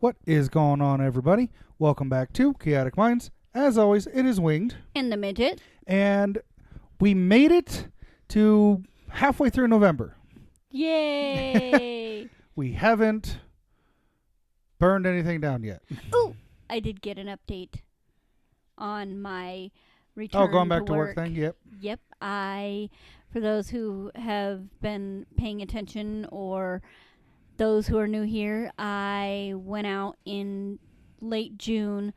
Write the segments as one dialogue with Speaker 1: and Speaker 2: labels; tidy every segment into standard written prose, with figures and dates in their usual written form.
Speaker 1: What is going on, everybody? Welcome back to Chaotic Minds. As always, it is Winged.
Speaker 2: And the midget.
Speaker 1: And we made it to halfway through November.
Speaker 2: Yay!
Speaker 1: We haven't burned anything down yet.
Speaker 2: Ooh, I did get an update on my return
Speaker 1: going back
Speaker 2: to
Speaker 1: work thing? Yep.
Speaker 2: Yep. For those who have been paying attention or those who are new here, I went out in late June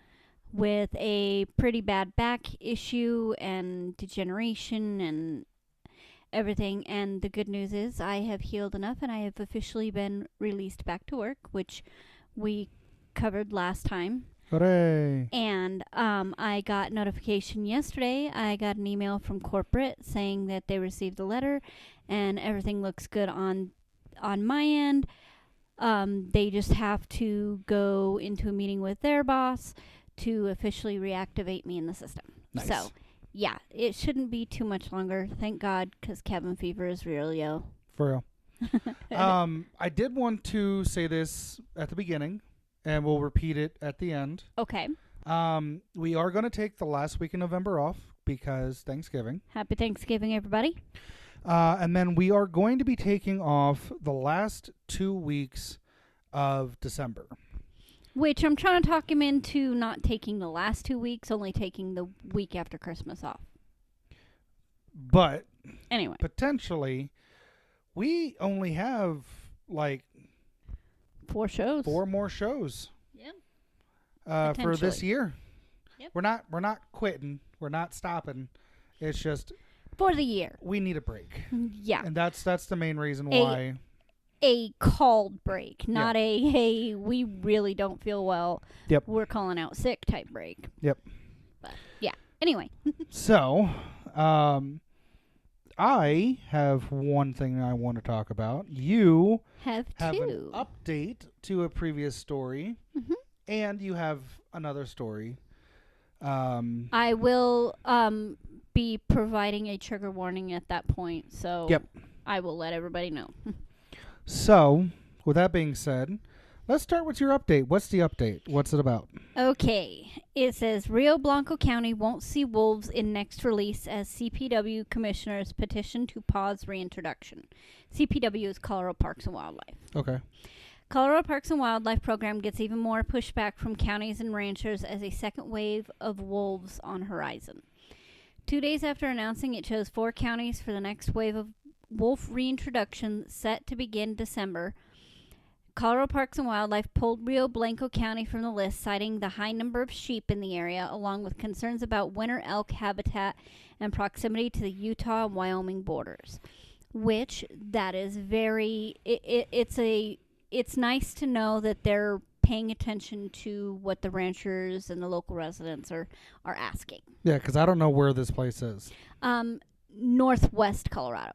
Speaker 2: with a pretty bad back issue and degeneration and everything. And the good news is I have healed enough and I have officially been released back to work, which we covered last time.
Speaker 1: Hooray.
Speaker 2: And I got notification yesterday. I got an email from corporate saying that they received the letter and everything looks good on my end. They just have to go into a meeting with their boss to officially reactivate me in the system.
Speaker 1: Nice.
Speaker 2: So, yeah, it shouldn't be too much longer. Thank God, because cabin fever is real, yo.
Speaker 1: For real. I did want to say this at the beginning, and we'll repeat it at the end.
Speaker 2: Okay.
Speaker 1: We are going to take the last week in November off because Thanksgiving.
Speaker 2: Happy Thanksgiving, everybody.
Speaker 1: And then we are going to be taking off the last 2 weeks of December.
Speaker 2: Which I'm trying to talk him into not taking the last 2 weeks, only taking the week after Christmas off.
Speaker 1: But
Speaker 2: anyway,
Speaker 1: potentially, we only have like
Speaker 2: 4 shows.
Speaker 1: 4 more shows.
Speaker 2: Yep.
Speaker 1: For this year.
Speaker 2: Yep.
Speaker 1: We're not quitting. We're not stopping. It's just
Speaker 2: for the year.
Speaker 1: We need a break.
Speaker 2: Yeah.
Speaker 1: And that's the main reason why.
Speaker 2: A called break, not a, hey, we really don't feel well.
Speaker 1: Yep.
Speaker 2: We're calling out sick type break.
Speaker 1: Yep.
Speaker 2: But, yeah. Anyway.
Speaker 1: So, I have one thing I want to talk about. You
Speaker 2: have
Speaker 1: an update to a previous story, and you have another story.
Speaker 2: I will be providing a trigger warning at that point, so
Speaker 1: yep.
Speaker 2: I will let everybody know.
Speaker 1: So, with that being said, let's start with your update. What's the update? What's it about?
Speaker 2: Okay. It says Rio Blanco County won't see wolves in next release as CPW commissioners petition to pause reintroduction. CPW is Colorado Parks and Wildlife.
Speaker 1: Okay.
Speaker 2: Colorado Parks and Wildlife program gets even more pushback from counties and ranchers as a second wave of wolves on horizon. 2 days after announcing it chose 4 counties for the next wave of wolf reintroduction set to begin December, Colorado Parks and Wildlife pulled Rio Blanco County from the list, citing the high number of sheep in the area, along with concerns about winter elk habitat and proximity to the Utah and Wyoming borders. Which, that is very... It's nice to know that they're paying attention to what the ranchers and the local residents are asking.
Speaker 1: Yeah, because I don't know where this place is.
Speaker 2: Northwest Colorado.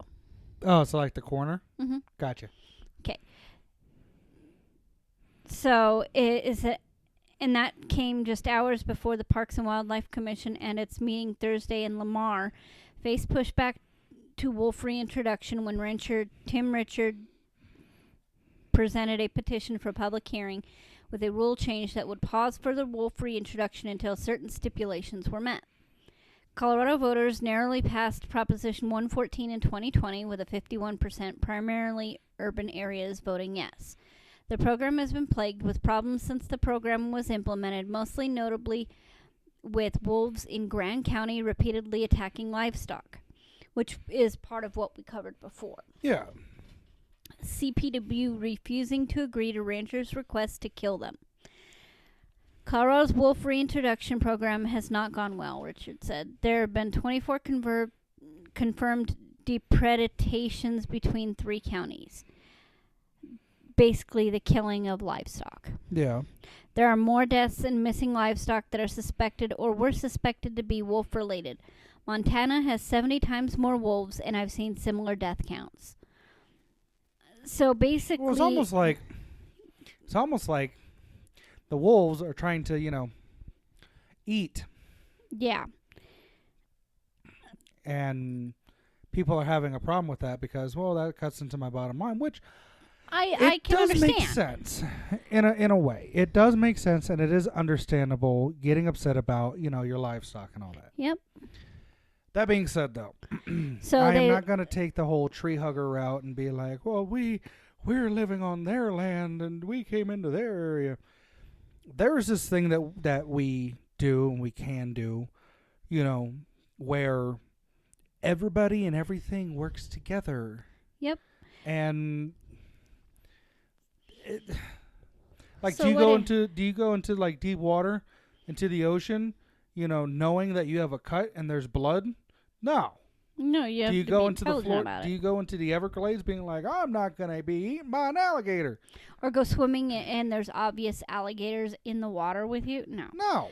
Speaker 1: Oh, so like the corner?
Speaker 2: Mm-hmm.
Speaker 1: Gotcha.
Speaker 2: Okay. So and that came just hours before the Parks and Wildlife Commission and its meeting Thursday in Lamar faced pushback to wolf reintroduction when rancher Tim Richard presented a petition for public hearing with a rule change that would pause further wolf reintroduction until certain stipulations were met. Colorado voters narrowly passed Proposition 114 in 2020 with a 51% primarily urban areas voting yes. The program has been plagued with problems since the program was implemented, mostly notably with wolves in Grand County repeatedly attacking livestock, which is part of what we covered before.
Speaker 1: Yeah.
Speaker 2: CPW refusing to agree to ranchers' requests to kill them. Colorado's wolf reintroduction program has not gone well, Richard said. There have been 24 confirmed depredations between 3 counties. Basically, the killing of livestock.
Speaker 1: Yeah.
Speaker 2: There are more deaths and missing livestock that are suspected or were suspected to be wolf-related. Montana has 70 times more wolves, and I've seen similar death counts. So basically...
Speaker 1: Well, it's almost like the wolves are trying to, eat.
Speaker 2: Yeah.
Speaker 1: And people are having a problem with that because, well, that cuts into my bottom line, which
Speaker 2: I can
Speaker 1: does
Speaker 2: understand.
Speaker 1: make sense in a way. It does make sense, and it is understandable getting upset about your livestock and all that.
Speaker 2: Yep.
Speaker 1: That being said, though,
Speaker 2: So
Speaker 1: I am not going to take the whole tree hugger route and be like, well, we're living on their land and we came into their area. There is this thing that we do and we can do, where everybody and everything works together.
Speaker 2: Yep.
Speaker 1: And like,
Speaker 2: So
Speaker 1: do you go into like deep water, into the ocean, knowing that you have a cut and there's blood? No.
Speaker 2: No, you have
Speaker 1: Do you
Speaker 2: to
Speaker 1: go
Speaker 2: be
Speaker 1: into the
Speaker 2: intelligent
Speaker 1: floor?
Speaker 2: about
Speaker 1: Do
Speaker 2: it.
Speaker 1: you go into the Everglades being like, I'm not gonna be eaten by an alligator?
Speaker 2: Or go swimming and there's obvious alligators in the water with you? No.
Speaker 1: No.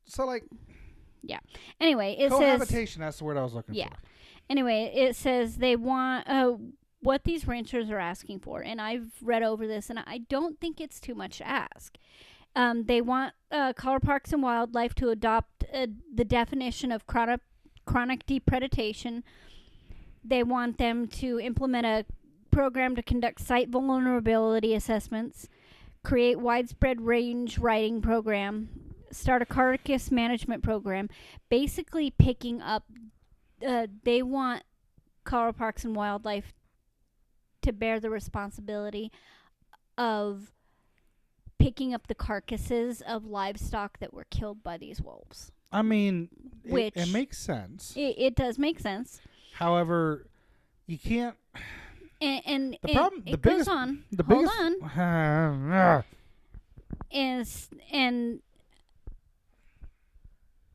Speaker 1: So like,
Speaker 2: Anyway, it says
Speaker 1: cohabitation. That's the word I was looking
Speaker 2: Yeah.
Speaker 1: for.
Speaker 2: Anyway, it says they want what these ranchers are asking for, and I've read over this, and I don't think it's too much to ask. They want Colorado Parks and Wildlife to adopt the definition of chronic depredation. They want them to implement a program to conduct site vulnerability assessments, create widespread range riding program, start a carcass management program, basically picking up. They want Colorado Parks and Wildlife to bear the responsibility of picking up the carcasses of livestock that were killed by these wolves.
Speaker 1: I mean,
Speaker 2: Which
Speaker 1: it makes sense.
Speaker 2: It does make sense.
Speaker 1: However, you can't.
Speaker 2: And
Speaker 1: The problem,
Speaker 2: it
Speaker 1: the
Speaker 2: goes
Speaker 1: biggest,
Speaker 2: on.
Speaker 1: the
Speaker 2: Hold
Speaker 1: biggest,
Speaker 2: on. And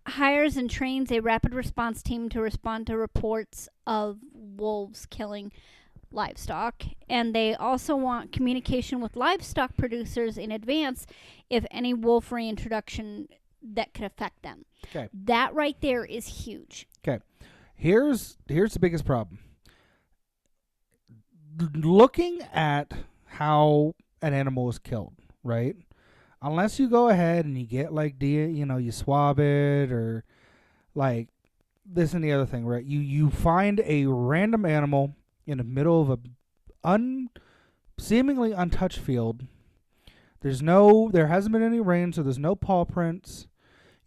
Speaker 2: hires and trains a rapid response team to respond to reports of wolves killing livestock, and they also want communication with livestock producers in advance if any wolf reintroduction that could affect them.
Speaker 1: Okay.
Speaker 2: That right there is huge.
Speaker 1: Okay. Here's the biggest problem. Looking at how an animal is killed, right? Unless you go ahead and you get like you swab it or like this and the other thing, right? You find a random animal in the middle of a seemingly untouched field. There hasn't been any rain, so there's no paw prints.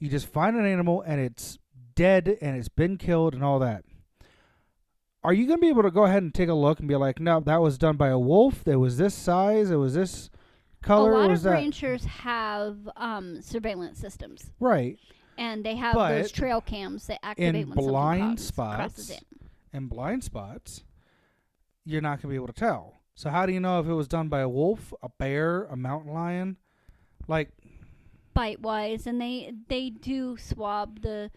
Speaker 1: You just find an animal and it's dead and it's been killed and all that. Are you going to be able to go ahead and take a look and be like, no, that was done by a wolf. It was this size. It was this color.
Speaker 2: A lot
Speaker 1: was
Speaker 2: of
Speaker 1: that
Speaker 2: ranchers have surveillance systems,
Speaker 1: right?
Speaker 2: and they have
Speaker 1: But
Speaker 2: those trail cams that activate
Speaker 1: in
Speaker 2: when something crosses
Speaker 1: spots,
Speaker 2: in.
Speaker 1: in blind spots, you're not going to be able to tell. So how do you know if it was done by a wolf, a bear, a mountain lion? Like,
Speaker 2: Bite-wise, and they do swab the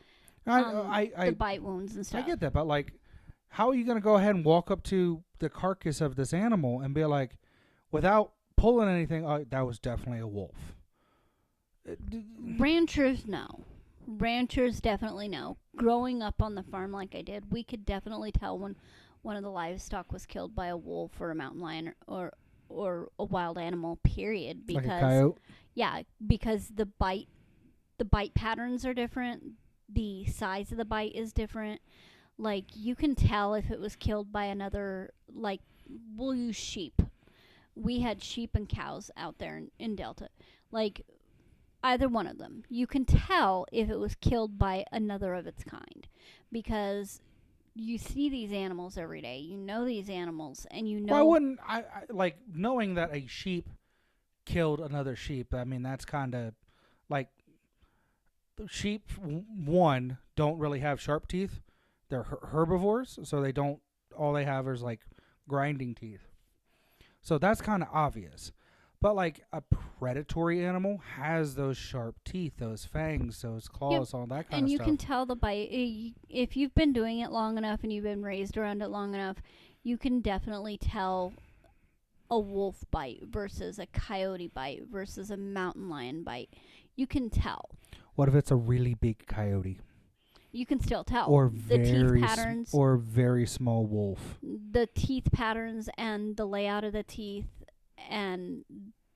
Speaker 2: bite wounds and stuff.
Speaker 1: I get that, but like, how are you going to go ahead and walk up to the carcass of this animal and be like, without pulling anything, oh, that was definitely a wolf?
Speaker 2: Ranchers know. Ranchers definitely know. Growing up on the farm like I did, we could definitely tell when one of the livestock was killed by a wolf or a mountain lion or a wild animal, period. Because
Speaker 1: like a coyote?
Speaker 2: Yeah, because the bite patterns are different. The size of the bite is different. Like, you can tell if it was killed by another, like, we'll use sheep. We had sheep and cows out there in Delta. Like, either one of them. You can tell if it was killed by another of its kind. Because you see these animals every day. You know these animals, and you know...
Speaker 1: Why wouldn't I like, knowing that a sheep killed another sheep, I mean, that's kind of like, sheep, one, don't really have sharp teeth. They're herbivores, so they don't, all they have is like grinding teeth. So that's kind of obvious. But like a predatory animal has those sharp teeth, those fangs, those claws, all that kind of stuff.
Speaker 2: And you can tell the bite. If you've been doing it long enough and you've been raised around it long enough, you can definitely tell a wolf bite versus a coyote bite versus a mountain lion bite. You can tell.
Speaker 1: What if it's a really big coyote?
Speaker 2: You can still tell.
Speaker 1: Or
Speaker 2: the teeth patterns.
Speaker 1: Or very small wolf.
Speaker 2: The teeth patterns and the layout of the teeth and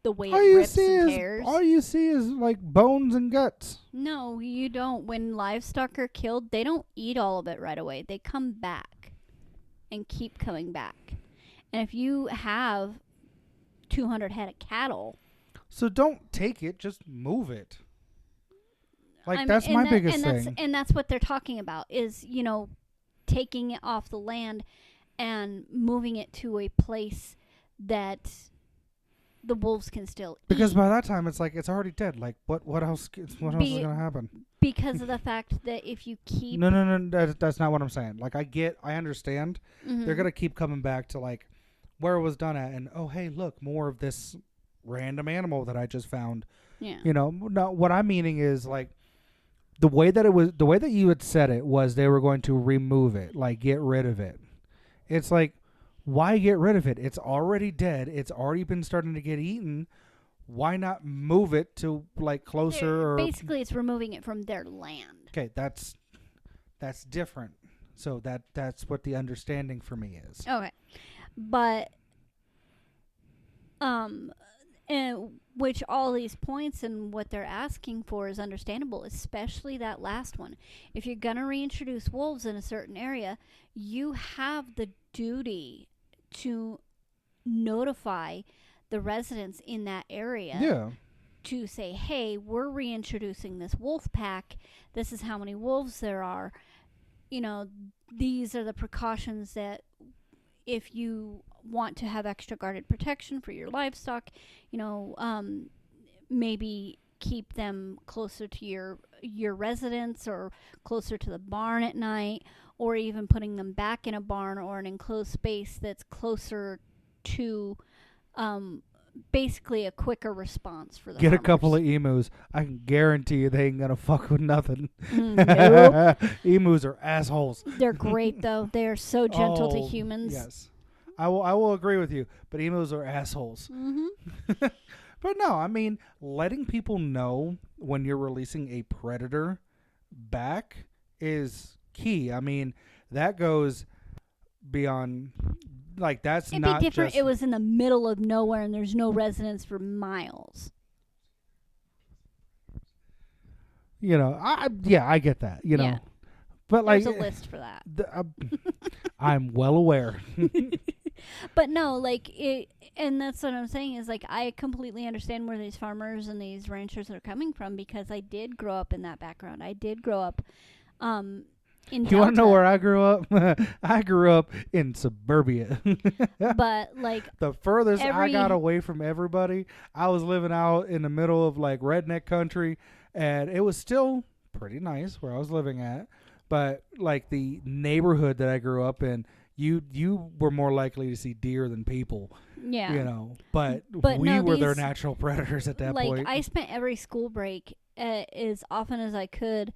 Speaker 2: the way it rips and tears.
Speaker 1: All you see is like bones and guts.
Speaker 2: No, you don't. When livestock are killed, they don't eat all of it right away. They come back and keep coming back. And if you have 200 head of cattle,
Speaker 1: So don't take it, just move it. Like,
Speaker 2: I mean,
Speaker 1: that's my biggest thing.
Speaker 2: And that's what they're talking about is, taking it off the land and moving it to a place that the wolves can still
Speaker 1: Because
Speaker 2: eat.
Speaker 1: by that time, it's like, it's already dead. Like, what else is going to happen?
Speaker 2: Because of the fact that if you keep...
Speaker 1: No, that's not what I'm saying. Like, I understand.
Speaker 2: Mm-hmm.
Speaker 1: They're going to keep coming back to, like, where it was done at. And, oh, hey, look, more of this random animal that I just found.
Speaker 2: Yeah.
Speaker 1: No, what I'm meaning is, like, the way that you had said it was they were going to remove it, like, get rid of it. It's like, why get rid of it? It's already dead. It's already been starting to get eaten. Why not move it to, like, closer?
Speaker 2: Basically, it's removing it from their land.
Speaker 1: Okay, that's different. So that's what the understanding for me is.
Speaker 2: Okay, but and which all these points and what they're asking for is understandable, especially that last one. If you're gonna reintroduce wolves in a certain area, you have the duty to notify the residents in that area.
Speaker 1: Yeah.
Speaker 2: To say, hey, we're reintroducing this wolf pack. This is how many wolves there are. These are the precautions that if you want to have extra guarded protection for your livestock, maybe keep them closer to your residence or closer to the barn at night, or even putting them back in a barn or an enclosed space that's closer to basically a quicker response for the
Speaker 1: Get
Speaker 2: farmers.
Speaker 1: a couple of emus. I can guarantee you they ain't gonna fuck with nothing.
Speaker 2: Nope.
Speaker 1: Emus are assholes.
Speaker 2: They're great though. They are so gentle to
Speaker 1: Oh,
Speaker 2: humans.
Speaker 1: Yes, I will agree with you. But emus are assholes.
Speaker 2: Mm-hmm.
Speaker 1: But no, I mean, letting people know when you're releasing a predator back is key. I mean, that goes beyond. Like, that's
Speaker 2: It'd
Speaker 1: not
Speaker 2: be different.
Speaker 1: just...
Speaker 2: It was in the middle of nowhere and there's no residents for miles.
Speaker 1: I get that.
Speaker 2: Yeah.
Speaker 1: But like,
Speaker 2: There's a list for that.
Speaker 1: I'm well aware.
Speaker 2: But no, like it, and that's what I'm saying is like I completely understand where these farmers and these ranchers are coming from because I did grow up in that background. I did grow up in
Speaker 1: You want to know where I grew up? I grew up in suburbia.
Speaker 2: But like
Speaker 1: the furthest I got away from everybody, I was living out in the middle of like redneck country, and it was still pretty nice where I was living at. But like the neighborhood that I grew up in, you were more likely to see deer than people.
Speaker 2: Yeah.
Speaker 1: But we
Speaker 2: no,
Speaker 1: were their natural predators at that point.
Speaker 2: Like I spent every school break as often as I could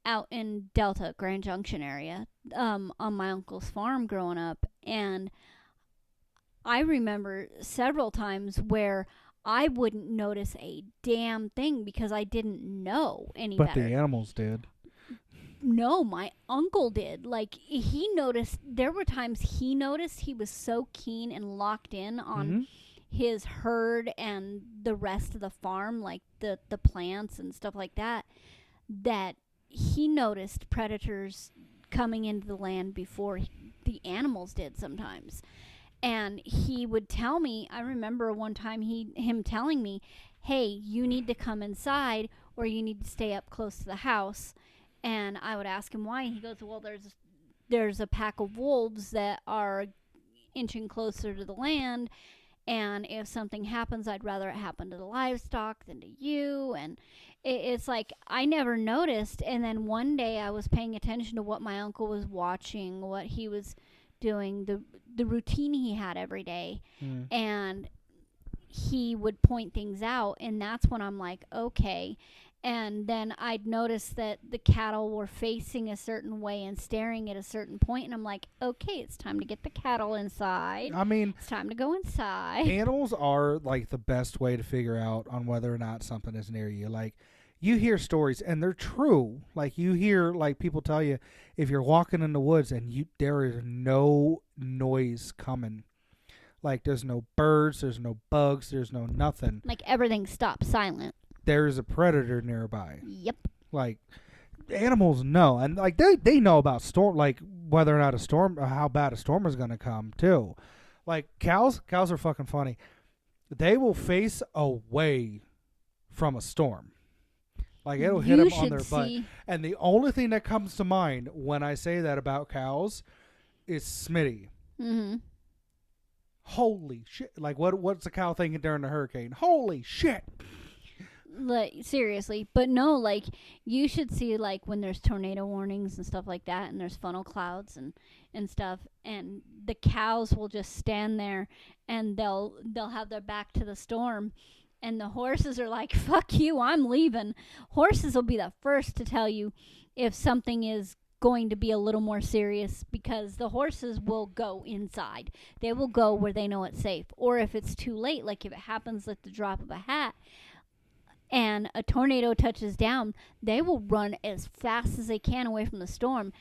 Speaker 2: out in Delta, Grand Junction area, on my uncle's farm growing up. And I remember several times where I wouldn't notice a damn thing because I didn't know any better.
Speaker 1: But the animals did.
Speaker 2: No, my uncle did. Like, he noticed, there were times he noticed he was so keen and locked in on his herd and the rest of the farm, like the plants and stuff like that, that he noticed predators coming into the land before the animals did sometimes. And he would tell me, I remember one time him telling me, hey, you need to come inside or you need to stay up close to the house. And I would ask him why. And he goes, well, there's a pack of wolves that are inching closer to the land. And if something happens, I'd rather it happen to the livestock than to you. And it's like I never noticed. And then one day I was paying attention to what my uncle was watching, what he was doing, the routine he had every day. And he would point things out. And that's when I'm like, okay. And then I'd notice that the cattle were facing a certain way and staring at a certain point. And I'm like, okay, it's time to get the cattle inside.
Speaker 1: I mean,
Speaker 2: it's time to go inside.
Speaker 1: Animals are like the best way to figure out on whether or not something is near you. Like, you hear stories and they're true. Like, you hear like people tell you if you're walking in the woods and there is no noise coming. Like, there's no birds, there's no bugs, there's no nothing.
Speaker 2: Like, everything stops silent.
Speaker 1: There's a predator nearby.
Speaker 2: Yep.
Speaker 1: Like, animals know, and like they know about storm, like whether or not how bad a storm is going to come too. Like cows are fucking funny. They will face away from a storm. Like it'll hit them on their butt. And the only thing that comes to mind when I say that about cows is Smitty.
Speaker 2: Mm-hmm.
Speaker 1: Holy shit. Like what's a cow thinking during the hurricane? Holy shit.
Speaker 2: Like seriously, but no, like you should see like when there's tornado warnings and stuff like that, and there's funnel clouds and stuff, and the cows will just stand there and they'll have their back to the storm, and the horses are like, fuck you, I'm leaving. Horses will be the first to tell you if something is going to be a little more serious, because the horses will go inside. They will go where they know it's safe, or if it's too late, like if it happens at the drop of a hat and a tornado touches down, they will run as fast as they can away from the storm,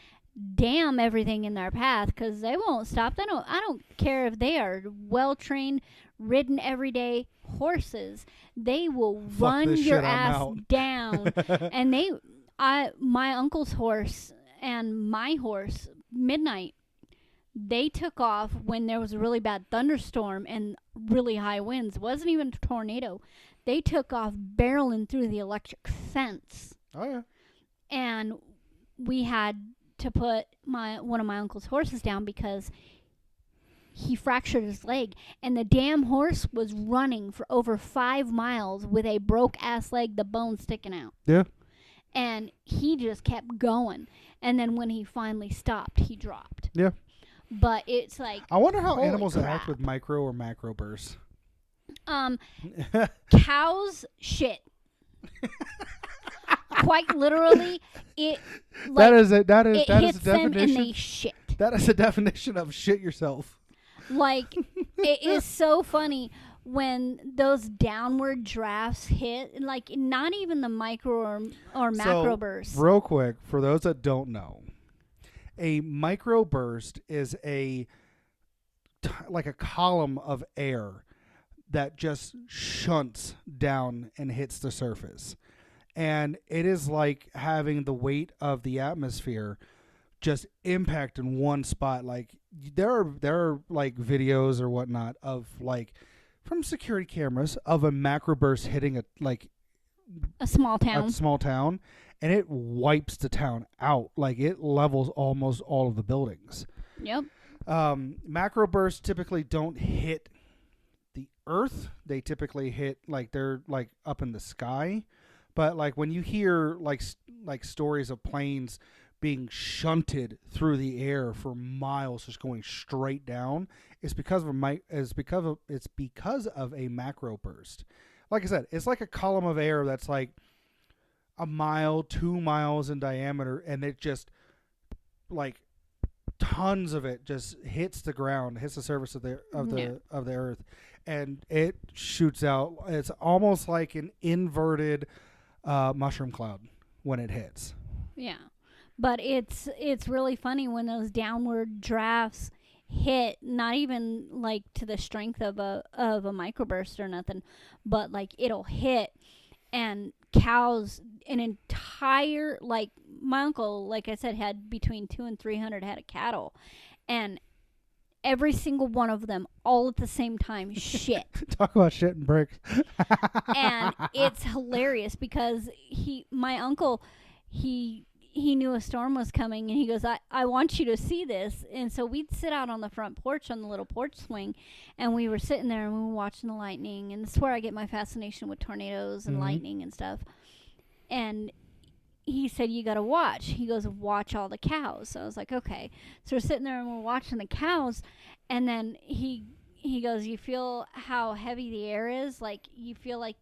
Speaker 2: damn everything in their path, because they won't stop. I don't care if they are well-trained, ridden everyday horses. They will run your ass down. And my uncle's horse and my horse, Midnight, they took off when there was a really bad thunderstorm and really high winds. It wasn't even a tornado. They took off barreling through the electric fence.
Speaker 1: Oh, yeah.
Speaker 2: And we had to put one of my uncle's horses down because he fractured his leg. And the damn horse was running for over 5 miles with a broke-ass leg, the bone sticking out.
Speaker 1: Yeah.
Speaker 2: And he just kept going. And then when he finally stopped, he dropped.
Speaker 1: Yeah.
Speaker 2: But it's like,
Speaker 1: I wonder how animals
Speaker 2: crap.
Speaker 1: act with micro or macro bursts.
Speaker 2: Cows shit. Quite literally, it. Like,
Speaker 1: that is a
Speaker 2: hits
Speaker 1: definition.
Speaker 2: Them and they shit.
Speaker 1: That is a definition of shit yourself.
Speaker 2: Like, it is so funny when those downward drafts hit. Like, not even the micro or macro bursts.
Speaker 1: Real quick, for those that don't know, a micro burst is like a column of air that just shunts down and hits the surface. And it is like having the weight of the atmosphere just impact in one spot. Like there are like videos or whatnot of like from security cameras of a macro burst hitting
Speaker 2: a small town.
Speaker 1: And it wipes the town out. Like it levels almost all of the buildings.
Speaker 2: Yep.
Speaker 1: Macro bursts typically don't hit the earth. They typically hit like they're like up in the sky. But like when you hear like stories of planes being shunted through the air for miles, just going straight down, it's because of a macro burst. Like I said, it's like a column of air that's like a mile, 2 miles in diameter, and it just like tons of it just hits the ground, hits the surface of the earth, and it shoots out. It's almost like an inverted mushroom cloud when it hits.
Speaker 2: Yeah, but it's really funny when those downward drafts hit, not even like to the strength of a microburst or nothing, but like it'll hit, and cows, an entire, like my uncle, like I said, had between 200 and 300 head of cattle, and every single one of them all at the same time shit.
Speaker 1: Talk about shit and bricks.
Speaker 2: And it's hilarious because my uncle, he knew a storm was coming, and he goes, I want you to see this. And so we'd sit out on the front porch on the little porch swing, and we were sitting there and we were watching the lightning. And this is where I get my fascination with tornadoes and lightning and stuff. And he said, you got to watch. He goes, watch all the cows. So I was like, okay. So we're sitting there and we're watching the cows. And then he goes, you feel how heavy the air is? Like, you feel like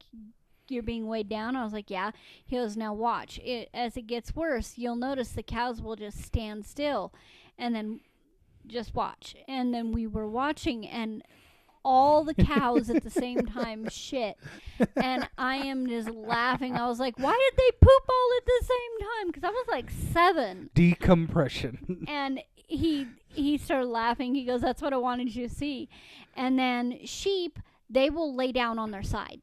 Speaker 2: you're being weighed down? I was like, yeah. He goes, now watch. As it gets worse, you'll notice the cows will just stand still. And then just watch. And then we were watching, and all the cows at the same time shit. And I am just laughing. I was like, why did they poop all at the same time? Because I was like 7.
Speaker 1: Decompression.
Speaker 2: And he started laughing. He goes, that's what I wanted you to see. And then sheep, they will lay down on their side.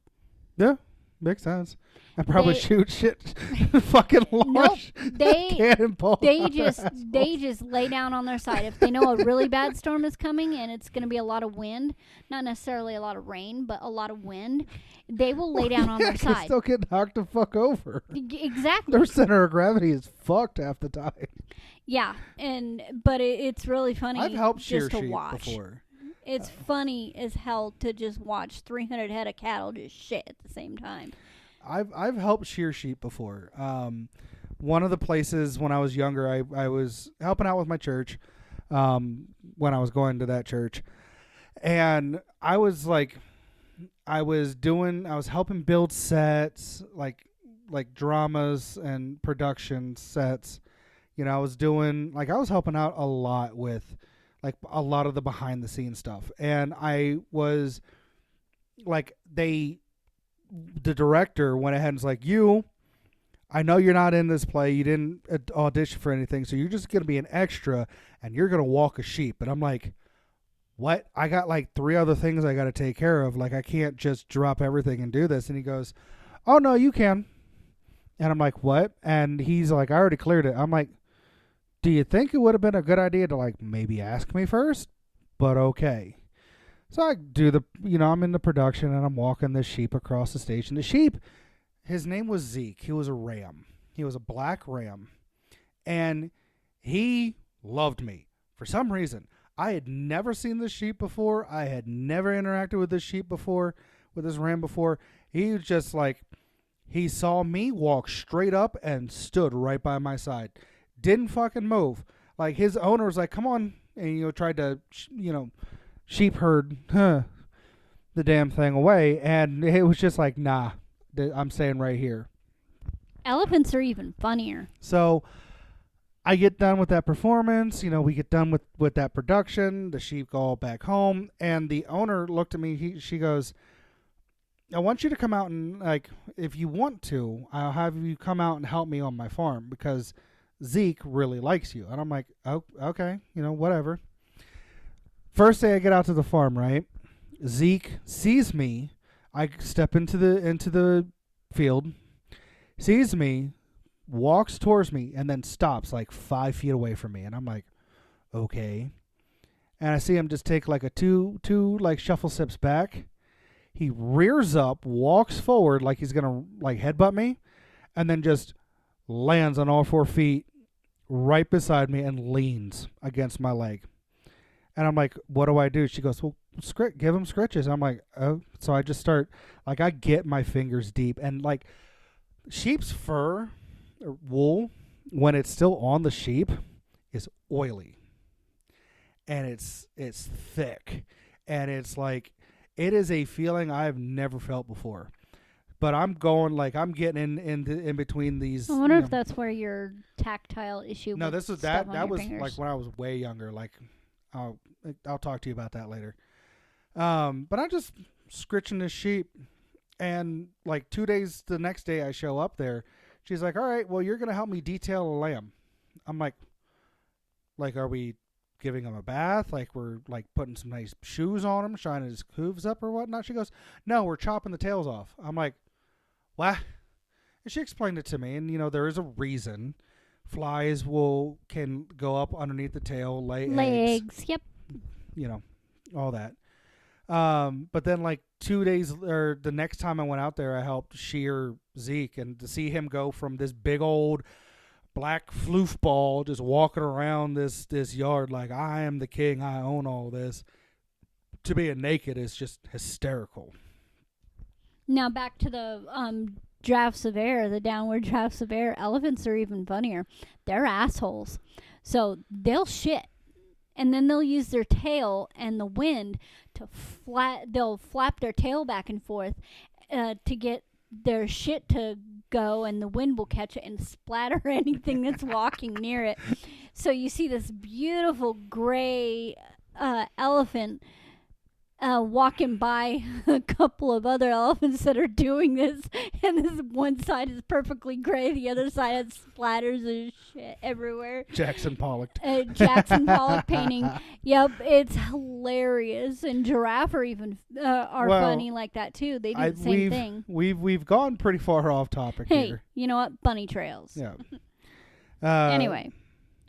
Speaker 1: Yeah. makes sense. I probably
Speaker 2: They-
Speaker 1: shoot shit fucking launch
Speaker 2: they
Speaker 1: cannonball.
Speaker 2: they just lay down on their side. If they know a really bad storm is coming and it's going to be a lot of wind, not necessarily a lot of rain, but a lot of wind, they will lay down on their side.
Speaker 1: Still get knocked the fuck over.
Speaker 2: Exactly.
Speaker 1: Their center of gravity is fucked half the time.
Speaker 2: Yeah, but it's really funny.
Speaker 1: I've helped shear
Speaker 2: just to
Speaker 1: sheep
Speaker 2: watch.
Speaker 1: before.
Speaker 2: It's funny as hell to just watch 300 head of cattle just shit at the same time.
Speaker 1: I've helped shear sheep before. One of the places when I was younger, I was helping out with my church when I was going to that church, and I was helping build sets like dramas and production sets. You know, I was helping out a lot with like a lot of the behind the scenes stuff, and I was like the director went ahead and was like, I know you're not in this play. You didn't audition for anything, so you're just going to be an extra, and you're going to walk a sheep. And I'm like, what? I got like 3 other things I got to take care of. Like, I can't just drop everything and do this. And he goes, oh, no, you can. And I'm like, what? And he's like, I already cleared it. I'm like, do you think it would have been a good idea to like maybe ask me first? But okay. So I do I'm in the production and I'm walking this sheep across the stage. And the sheep, his name was Zeke. He was a ram. He was a black ram. And he loved me for some reason. I had never seen this sheep before. I had never interacted with this sheep before, with this ram before. He was just like, he saw me walk straight up and stood right by my side. Didn't fucking move. Like, his owner was like, come on. And, tried to, sheep herd the damn thing away, and it was just like, nah, I'm staying right here.
Speaker 2: Elephants are even funnier.
Speaker 1: So I get done with that performance, we get done with that production, the sheep go all back home, and the owner looked at me, she goes, I want you to come out and, like, if you want to, I'll have you come out and help me on my farm because Zeke really likes you. And I'm like, oh, okay, whatever. First day I get out to the farm, right? Zeke sees me. I step into the field, sees me, walks towards me, and then stops like 5 feet away from me. And I'm like, okay. And I see him just take like a two like shuffle steps back. He rears up, walks forward like he's gonna like headbutt me, and then just lands on all 4 feet right beside me and leans against my leg. And I'm like, what do I do? She goes, well, give him scritches. I'm like, oh. So I just start, like, I get my fingers deep. And, like, sheep's fur, or wool, when it's still on the sheep, is oily. And it's thick. And it's like, it is a feeling I've never felt before. But I'm going, like, I'm getting in between these.
Speaker 2: I wonder if that's where your tactile issue.
Speaker 1: No, this was that was
Speaker 2: fingers.
Speaker 1: like when I was way younger. Like, I'll talk to you about that later. But I'm just scritching this sheep, and like 2 days, the next day I show up there. She's like, all right, well, you're gonna help me detail a lamb. I'm like, are we giving him a bath? Like, we're like putting some nice shoes on him, shining his hooves up or whatnot? She goes, no, we're chopping the tails off. I'm like, what? And she explained it to me, and there is a reason. Flies can go up underneath the tail, lay eggs.
Speaker 2: Yep.
Speaker 1: All that. But then like 2 days or the next time I went out there, I helped shear Zeke, and to see him go from this big old black floof ball just walking around this yard like I am the king, I own all this, to being naked is just hysterical.
Speaker 2: Now back to the drafts of air, the downward drafts of air. Elephants are even funnier. They're assholes. So they'll shit. And then they'll use their tail and the wind to they'll flap their tail back and forth to get their shit to go, and the wind will catch it and splatter anything that's walking near it. So you see this beautiful gray elephant walking by a couple of other elephants that are doing this, and this one side is perfectly gray, the other side has splatters of shit everywhere.
Speaker 1: Jackson Pollock.
Speaker 2: Jackson Pollock painting. Yep, it's hilarious. And giraffe are even are funny like that too. They do the same thing.
Speaker 1: We've gone pretty far off topic here.
Speaker 2: You know what? Bunny trails.
Speaker 1: Yeah.
Speaker 2: Anyway,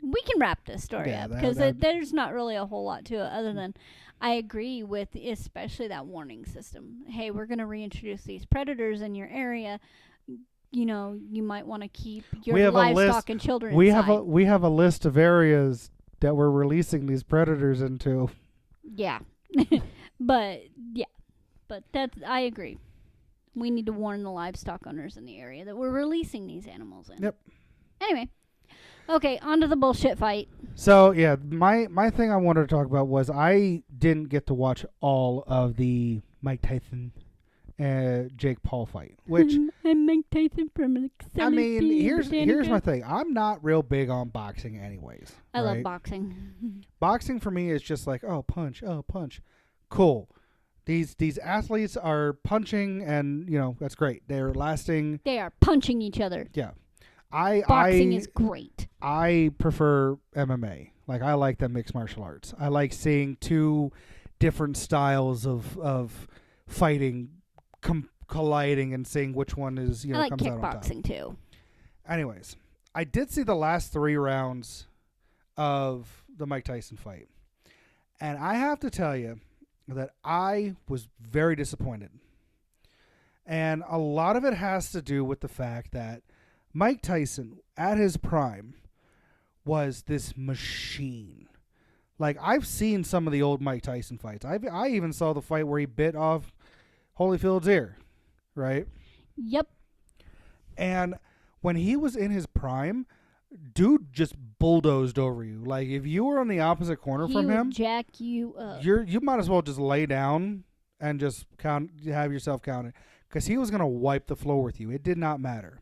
Speaker 2: we can wrap this story up because there's not really a whole lot to it other than I agree with especially that warning system. Hey, we're going to reintroduce these predators in your area. You know, you might want to keep your livestock and children inside.
Speaker 1: We have a list of areas that we're releasing these predators into.
Speaker 2: Yeah. But I agree. We need to warn the livestock owners in the area that we're releasing these animals in.
Speaker 1: Yep.
Speaker 2: Anyway. Okay, on to the bullshit fight.
Speaker 1: So, yeah, my thing I wanted to talk about was I didn't get to watch all of the Mike Tyson Jake Paul fight, which
Speaker 2: I'm Mike Tyson from
Speaker 1: I mean, here's my thing. I'm not real big on boxing anyways.
Speaker 2: I love boxing.
Speaker 1: Boxing for me is just like, oh, punch. Cool. These athletes are punching and, you know, that's great. They're lasting.
Speaker 2: They are punching each other.
Speaker 1: Yeah.
Speaker 2: Boxing is great.
Speaker 1: I prefer MMA. Like, I like the mixed martial arts. I like seeing two different styles of fighting colliding and seeing which one is, you know, comes out on top.
Speaker 2: I like kickboxing too.
Speaker 1: Anyways, I did see the last 3 rounds of the Mike Tyson fight. And I have to tell you that I was very disappointed. And a lot of it has to do with the fact that Mike Tyson, at his prime, was this machine. Like, I've seen some of the old Mike Tyson fights. I even saw the fight where he bit off Holyfield's ear, right?
Speaker 2: Yep.
Speaker 1: And when he was in his prime, dude just bulldozed over you. Like, if you were on the opposite corner from him,
Speaker 2: jack you up.
Speaker 1: You might as well just lay down and just have yourself counted, because he was going to wipe the floor with you. It did not matter.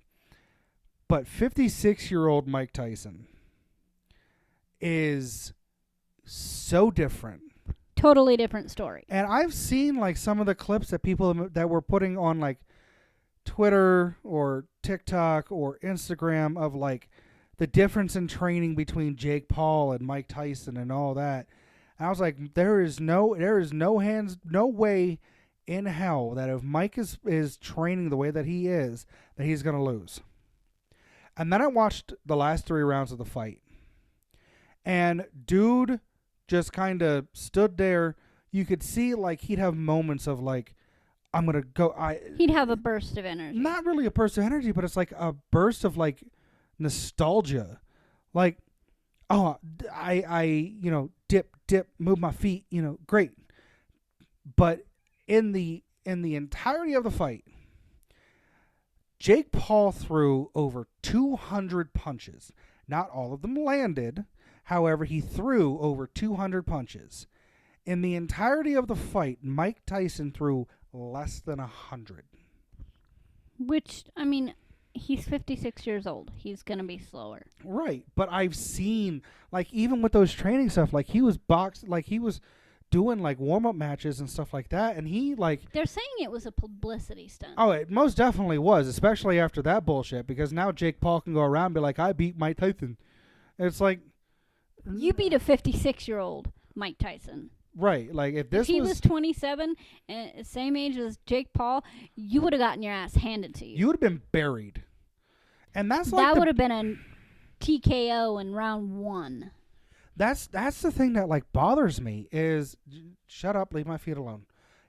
Speaker 1: But 56-year-old Mike Tyson is so different.
Speaker 2: Totally different story.
Speaker 1: And I've seen like some of the clips that people that were putting on like Twitter or TikTok or Instagram of like the difference in training between Jake Paul and Mike Tyson and all that. And I was like, there is no way in hell that if Mike is training the way that he is, that he's going to lose. And then I watched the last 3 rounds of the fight. And dude just kind of stood there. You could see like he'd have moments of like, I'm going to go.
Speaker 2: He'd have a burst of energy.
Speaker 1: Not really a burst of energy, but it's like a burst of like nostalgia. Like, oh, I dip, move my feet, great. But in the entirety of the fight, Jake Paul threw over 200 punches. Not all of them landed. However, he threw over 200 punches. In the entirety of the fight, Mike Tyson threw less than 100.
Speaker 2: Which, I mean, he's 56 years old. He's going to be slower.
Speaker 1: Right. But I've seen, like, even with those training stuff, like, he was doing like warm-up matches and stuff like that, and he like
Speaker 2: they're saying it was a publicity stunt.
Speaker 1: Oh, it most definitely was, especially after that bullshit, because now Jake Paul can go around and be like, I beat Mike Tyson. It's like,
Speaker 2: you beat a 56-year-old Mike Tyson.
Speaker 1: Right. Like, if
Speaker 2: he was 27 and same age as Jake Paul, you would have gotten your ass handed to you.
Speaker 1: You would have been buried. And that's like
Speaker 2: that would have been a TKO in round 1.
Speaker 1: That's the thing that like bothers me is, shut up, leave my feet alone.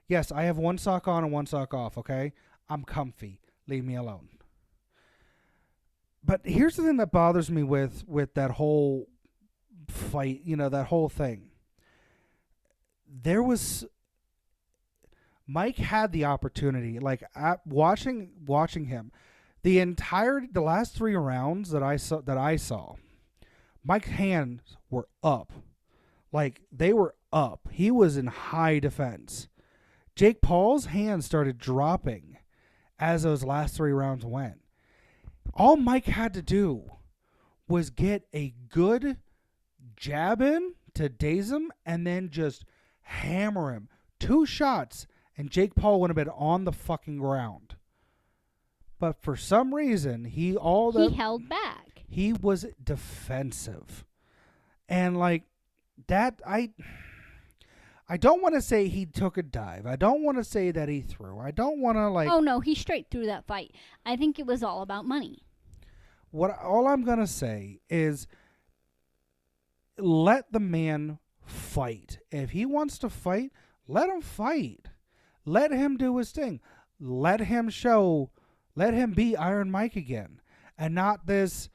Speaker 1: Yes, I have one sock on and one sock off, okay? I'm comfy. Leave me alone. But here's the thing that bothers me with that whole fight, that whole thing. Mike had the opportunity, like watching him, the last 3 rounds that I saw, Mike's hands were up. Like, they were up. He was in high defense. Jake Paul's hands started dropping as those last 3 rounds went. All Mike had to do was get a good jab in to daze him and then just hammer him 2 shots, and Jake Paul would have been on the fucking ground. But for some reason, he
Speaker 2: held back.
Speaker 1: He was defensive. And like that, I don't want to say he took a dive. I don't want to say that he threw. I don't want to like.
Speaker 2: Oh no, he straight threw that fight. I think it was all about money.
Speaker 1: All I'm gonna say is, let the man fight. If he wants to fight, let him fight. Let him do his thing. Let him show. Let him be Iron Mike again, and not this.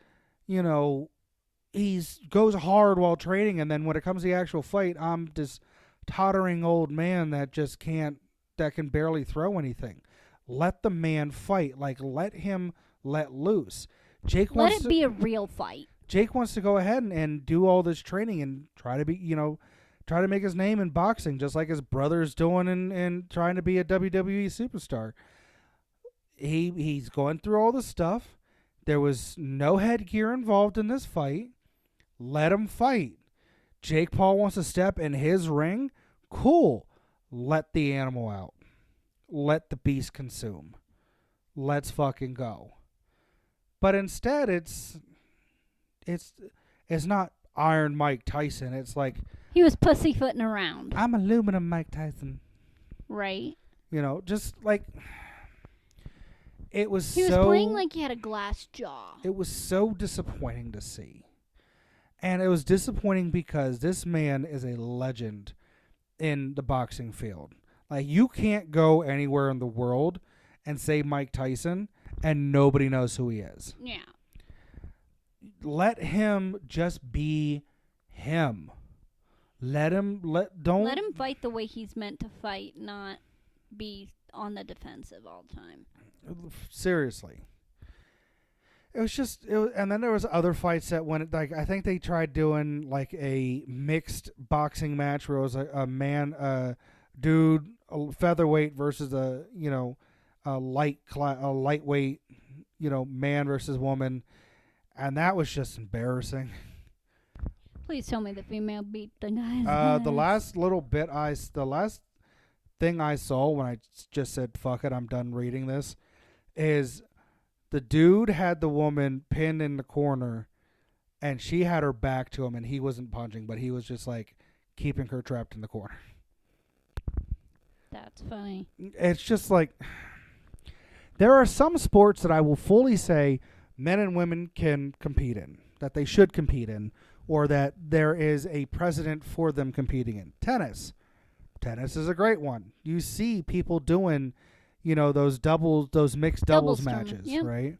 Speaker 1: He's goes hard while training, and then when it comes to the actual fight, I'm this tottering old man that can barely throw anything. Let the man fight. Like, let him let loose.
Speaker 2: Let it be a real fight.
Speaker 1: Jake wants to go ahead and do all this training and try to make his name in boxing, just like his brother's doing and trying to be a WWE superstar. He's going through all the stuff. There was no headgear involved in this fight. Let him fight. Jake Paul wants to step in his ring. Cool. Let the animal out. Let the beast consume. Let's fucking go. But instead, it's not Iron Mike Tyson. It's like
Speaker 2: he was pussyfooting around.
Speaker 1: I'm aluminum Mike Tyson.
Speaker 2: Right.
Speaker 1: Just like it was.
Speaker 2: He was playing like he had a glass jaw.
Speaker 1: It was so disappointing to see. And it was disappointing because this man is a legend in the boxing field. Like, you can't go anywhere in the world and say Mike Tyson and nobody knows who he is.
Speaker 2: Yeah.
Speaker 1: Let him just be him. Let him
Speaker 2: fight the way he's meant to fight, not be on the defensive all the time.
Speaker 1: Seriously. And then there was other fights that went, like, I think they tried doing like a mixed boxing match where it was a dude, a featherweight versus a lightweight, man versus woman, and that was just embarrassing.
Speaker 2: Please tell me the female beat the guy.
Speaker 1: The last thing I saw when I just said fuck it, I'm done reading this, is the dude had the woman pinned in the corner, and she had her back to him, and he wasn't punching, but he was just like keeping her trapped in the corner.
Speaker 2: That's funny.
Speaker 1: It's just like, there are some sports that I will fully say men and women can compete in, that they should compete in, or that there is a precedent for them competing in. Tennis is a great one. You see people doing, those mixed doubles matches,
Speaker 2: yep.
Speaker 1: Right?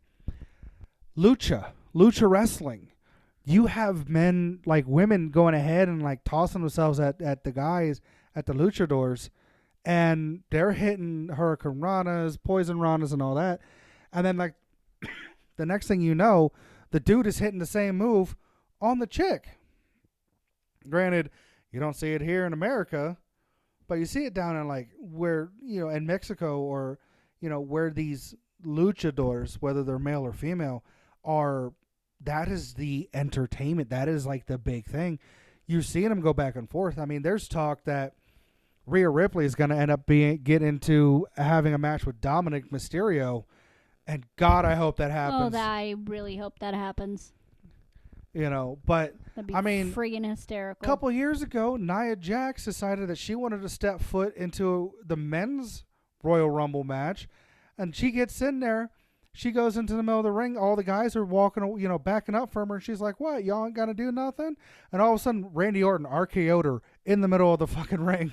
Speaker 1: Lucha wrestling. You have men, like women, going ahead and like tossing themselves at the guys at the luchadors, and they're hitting Hurricane Ranas, Poison Ranas, and all that. And then, like, the next thing you know, the dude is hitting the same move on the chick. Granted, you don't see it here in America, but you see it down in, like, where, in Mexico, or, where these luchadors, whether they're male or female, are. That is the entertainment. That is, like, the big thing. You're seeing them go back and forth. I mean, there's talk that Rhea Ripley is going to end up get into having a match with Dominic Mysterio, and God, I hope that happens.
Speaker 2: Oh, I really hope that happens.
Speaker 1: But
Speaker 2: that'd be friggin' hysterical.
Speaker 1: A couple years ago, Nia Jax decided that she wanted to step foot into the men's Royal Rumble match, and she gets in there. She goes into the middle of the ring. All the guys are walking, backing up from her, and she's like, "What? Y'all ain't gonna do nothing?" And all of a sudden, Randy Orton RKO'd her in the middle of the fucking ring.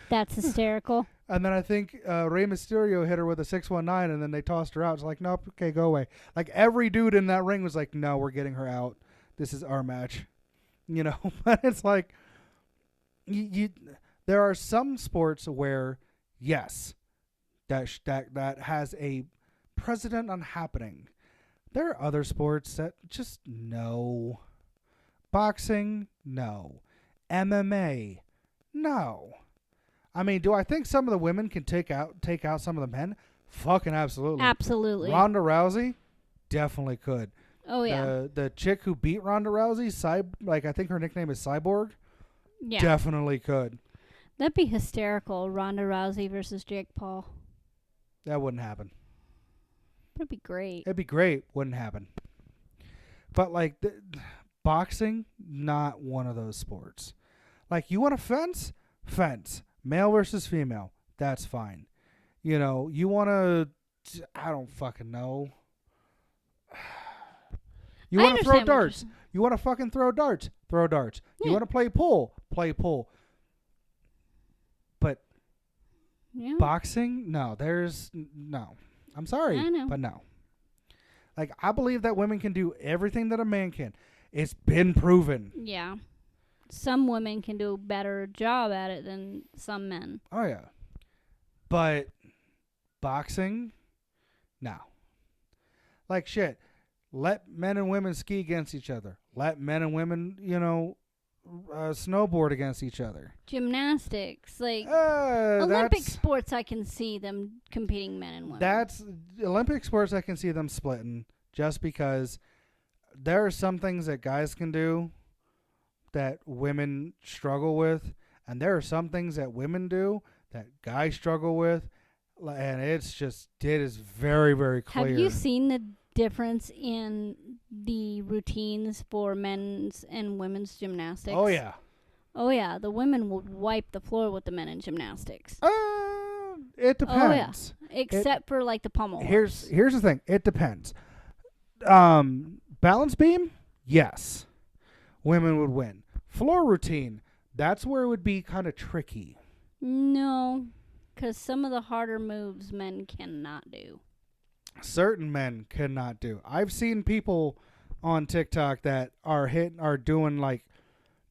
Speaker 2: That's hysterical.
Speaker 1: And then I think Rey Mysterio hit her with a 619, and then they tossed her out. It's like, nope, okay, go away. Like, every dude in that ring was like, no, we're getting her out. This is our match. But it's like, there are some sports where, yes, that has a precedent on happening. There are other sports that just no. Boxing, no. MMA, no. I mean, do I think some of the women can take out some of the men? Fucking absolutely.
Speaker 2: Absolutely.
Speaker 1: Ronda Rousey definitely could.
Speaker 2: Oh yeah.
Speaker 1: The chick who beat Ronda Rousey, I think her nickname is Cyborg.
Speaker 2: Yeah.
Speaker 1: Definitely could.
Speaker 2: That'd be hysterical. Ronda Rousey versus Jake Paul.
Speaker 1: That wouldn't happen.
Speaker 2: That'd be great.
Speaker 1: It'd be great. Wouldn't happen. But like boxing, not one of those sports. Like you want to fence? Fence. Male versus female. That's fine. You know, you want to, I don't fucking know. You want to throw darts? You want to fucking throw darts? Throw darts.
Speaker 2: Yeah.
Speaker 1: You want to play pool? Play pool. But
Speaker 2: Yeah.
Speaker 1: boxing? No, no. I'm sorry,
Speaker 2: I know.
Speaker 1: but no. Like, I believe that women can do everything that a man can. It's been proven.
Speaker 2: Yeah. Some women can do a better job at it than some men.
Speaker 1: Oh, yeah. But boxing? No. Like, shit. Let men and women ski against each other. Let men and women, snowboard against each other.
Speaker 2: Gymnastics, like Olympic sports, I can see them competing men and women.
Speaker 1: That's Olympic sports. I can see them splitting just because there are some things that guys can do that women struggle with, and there are some things that women do that guys struggle with, and it is very, very clear.
Speaker 2: Have you seen the difference in the routines for men's and women's gymnastics?
Speaker 1: Oh yeah.
Speaker 2: Oh yeah, the women would wipe the floor with the men in gymnastics.
Speaker 1: It depends.
Speaker 2: Oh yeah, except for like the pommel horse.
Speaker 1: Here's the thing. It depends. Balance beam, yes, women would win. Floor routine, that's where it would be kind of tricky.
Speaker 2: No, because some of the harder moves men cannot do.
Speaker 1: Certain men cannot do. I've seen people on TikTok that are doing like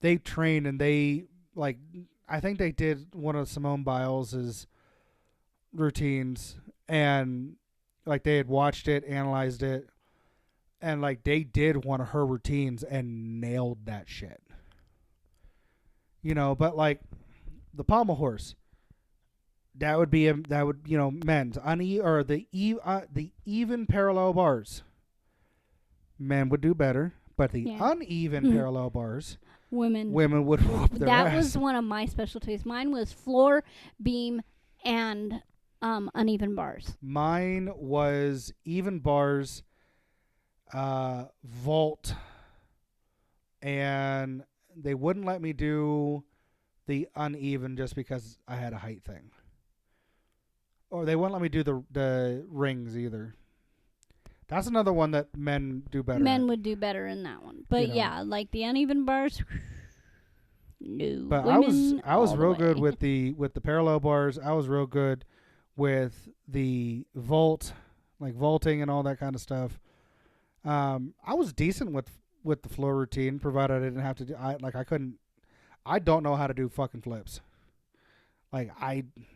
Speaker 1: they train and they like I think they did one of Simone Biles's routines and like they had watched it, analyzed it, and like they did one of her routines and nailed that shit. But like the pommel horse, that would men's or the even parallel bars. Men would do better, but the uneven parallel bars, women would whoop their ass.
Speaker 2: That was one of my specialties. Mine was floor, beam, and uneven bars.
Speaker 1: Mine was even bars, vault, and they wouldn't let me do the uneven just because I had a height thing. Or they wouldn't let me do the rings either. That's another one that men do better.
Speaker 2: Men would do better in that one. But yeah, like the uneven bars. No.
Speaker 1: But I was real good with the parallel bars. I was real good with the vault, like vaulting and all that kind of stuff. I was decent with the floor routine, provided I didn't have to do. I don't know how to do fucking flips. Like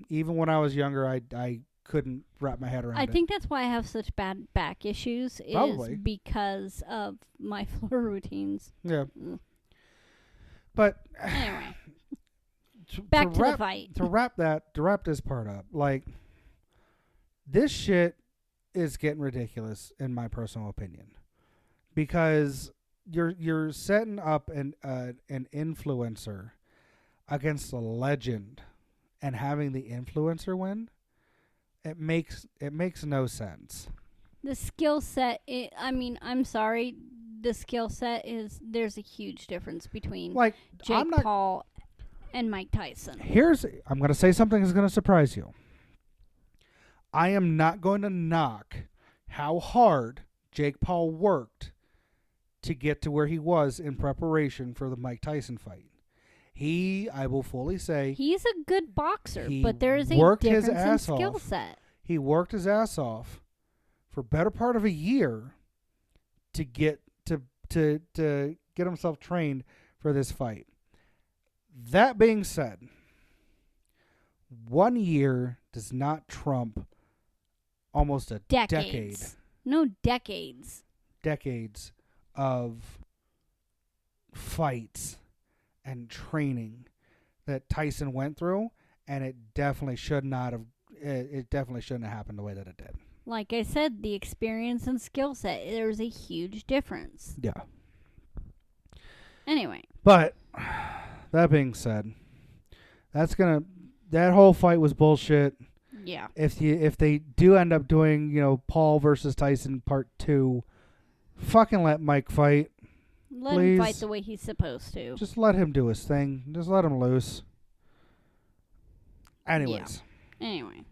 Speaker 1: even when I was younger, I couldn't wrap my head around it.
Speaker 2: I think that's why I have such bad back issues.
Speaker 1: Probably.
Speaker 2: Is because of my floor routines.
Speaker 1: Yeah. But
Speaker 2: anyway, back to the fight.
Speaker 1: To wrap this part up, like this shit is getting ridiculous in my personal opinion, because you're setting up an influencer against a legend and having the influencer win. It makes no sense.
Speaker 2: The skill set, I'm sorry, the skill set there's a huge difference between
Speaker 1: like
Speaker 2: Jake Paul and Mike Tyson.
Speaker 1: I'm going to say something that's going to surprise you. I am not going to knock how hard Jake Paul worked to get to where he was in preparation for the Mike Tyson fight. I will fully say,
Speaker 2: he's a good boxer, but there is a difference in skill set.
Speaker 1: He worked his ass off for better part of a year to get to get himself trained for this fight. That being said, 1 year does not trump almost a decade.
Speaker 2: No, decades.
Speaker 1: Decades of fights and training that Tyson went through, and it definitely shouldn't have happened the way that it did.
Speaker 2: Like I said, the experience and skill set, there's a huge difference.
Speaker 1: Yeah.
Speaker 2: Anyway.
Speaker 1: But that being said, That whole fight was bullshit.
Speaker 2: Yeah.
Speaker 1: If they do end up doing, Paul versus Tyson part 2, fucking let Mike fight.
Speaker 2: Let
Speaker 1: Please.
Speaker 2: him fight the way he's supposed to.
Speaker 1: Just let him do his thing. Just let him loose. Anyways.
Speaker 2: Yeah. Anyway.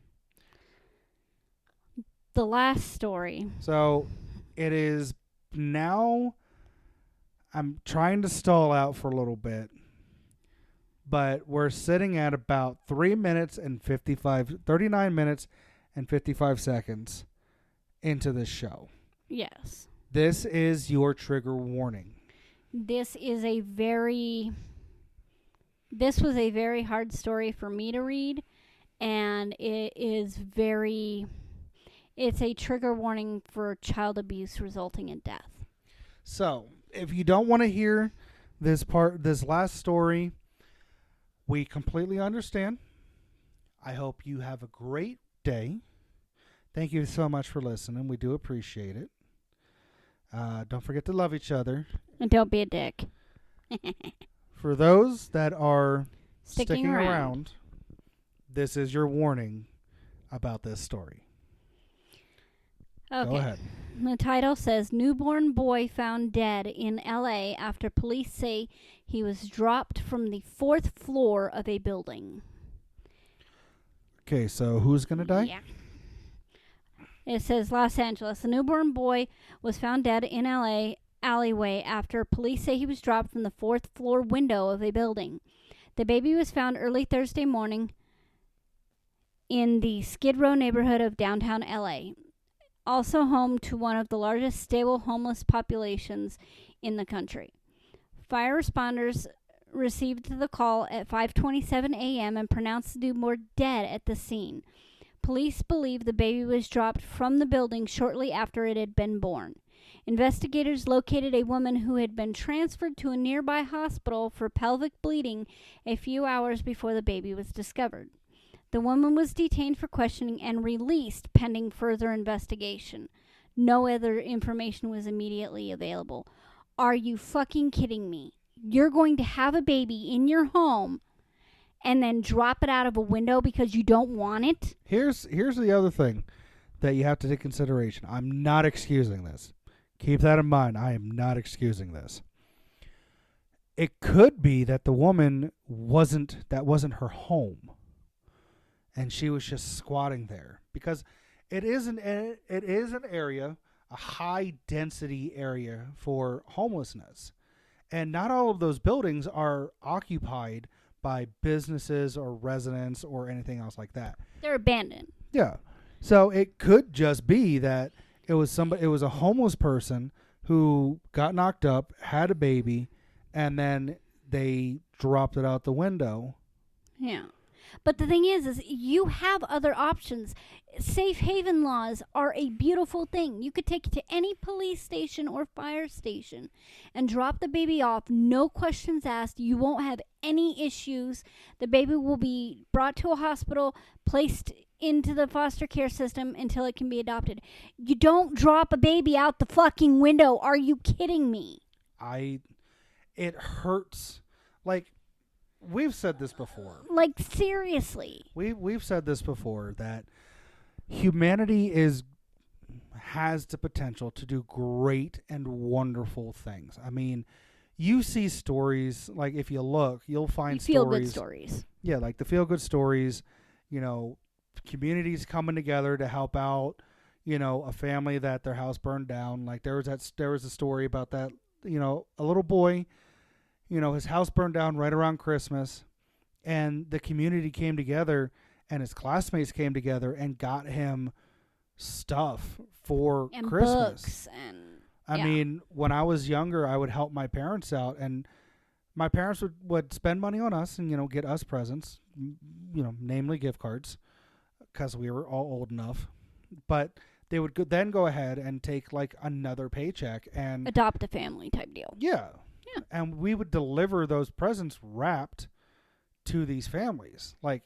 Speaker 2: The last story.
Speaker 1: So it is now. I'm trying to stall out for a little bit, but we're sitting at about 39 minutes and 55 seconds into this show.
Speaker 2: Yes.
Speaker 1: This is your trigger warning.
Speaker 2: This was a very hard story for me to read, and it's a trigger warning for child abuse resulting in death.
Speaker 1: So, if you don't want to hear this last story, we completely understand. I hope you have a great day. Thank you so much for listening. We do appreciate it. Don't forget to love each other.
Speaker 2: And don't be a dick.
Speaker 1: For those that are
Speaker 2: Sticking around,
Speaker 1: this is your warning about this story.
Speaker 2: Okay.
Speaker 1: Go ahead.
Speaker 2: The title says, Newborn Boy Found Dead in L.A. After Police Say He Was Dropped from the 4th Floor of a Building.
Speaker 1: Okay, so who's going to die?
Speaker 2: Yeah. It says, Los Angeles. A newborn boy was found dead in L.A. alleyway after police say he was dropped from the 4th floor window of a building. The baby was found early Thursday morning in the Skid Row neighborhood of downtown L.A., also home to one of the largest stable homeless populations in the country. Fire responders received the call at 5:27 a.m. and pronounced the newborn dead at the scene. Police believe the baby was dropped from the building shortly after it had been born. Investigators located a woman who had been transferred to a nearby hospital for pelvic bleeding a few hours before the baby was discovered. The woman was detained for questioning and released pending further investigation. No other information was immediately available. Are you fucking kidding me? You're going to have a baby in your home and then drop it out of a window because you don't want it?
Speaker 1: Here's the other thing that you have to take consideration. I'm not excusing this. Keep that in mind. I am not excusing this. It could be that the woman wasn't her home, and she was just squatting there, because it is an area, a high density area for homelessness, and not all of those buildings are occupied by businesses or residents or anything else like that.
Speaker 2: They're abandoned.
Speaker 1: Yeah. So it could just be that it was a homeless person who got knocked up, had a baby, and then they dropped it out the window.
Speaker 2: Yeah. But the thing is you have other options. Safe haven laws are a beautiful thing. You could take it to any police station or fire station and drop the baby off, no questions asked. You won't have any issues. The baby will be brought to a hospital, placed into the foster care system until it can be adopted. You don't drop a baby out the fucking window. Are you kidding me?
Speaker 1: It hurts. Like, we've said this before.
Speaker 2: Like, seriously.
Speaker 1: We've said this before, that humanity has the potential to do great and wonderful things. I mean, you see stories, like, if you look, you'll find
Speaker 2: feel-good stories.
Speaker 1: Yeah, like the feel-good stories, communities coming together to help out, a family that their house burned down. Like, there was a story about that, a little boy, his house burned down right around Christmas, and the community came together, and his classmates came together and got him stuff for
Speaker 2: and
Speaker 1: Christmas.
Speaker 2: Books and
Speaker 1: I mean, when I was younger, I would help my parents out, and my parents would spend money on us and, get us presents, namely gift cards, because we were all old enough. But they would then go ahead and take, like, another paycheck and
Speaker 2: adopt a family type deal.
Speaker 1: Yeah. And we would deliver those presents wrapped to these families. Like,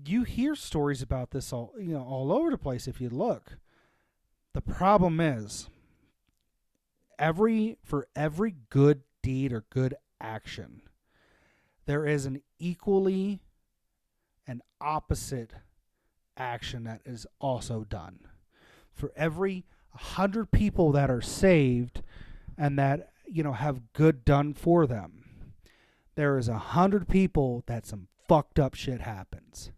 Speaker 1: you hear stories about this all over the place if you look. The problem is, for every good deed or good action, there is an equally and opposite action that is also done. For every 100 people that are saved and that, have good done for them, there is 100 people that some fucked up shit happens.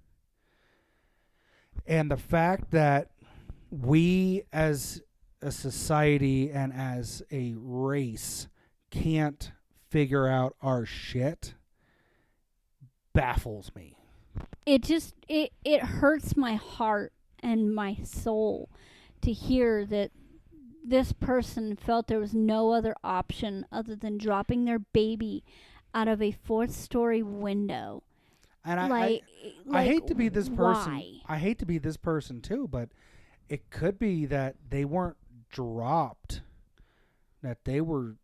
Speaker 1: And the fact that we as a society and as a race can't figure out our shit baffles me.
Speaker 2: It hurts my heart and my soul to hear that this person felt there was no other option other than dropping their baby out of a 4th-story window.
Speaker 1: And I hate to be this person.
Speaker 2: Why?
Speaker 1: I hate to be this person too, but it could be that they weren't dropped, that they were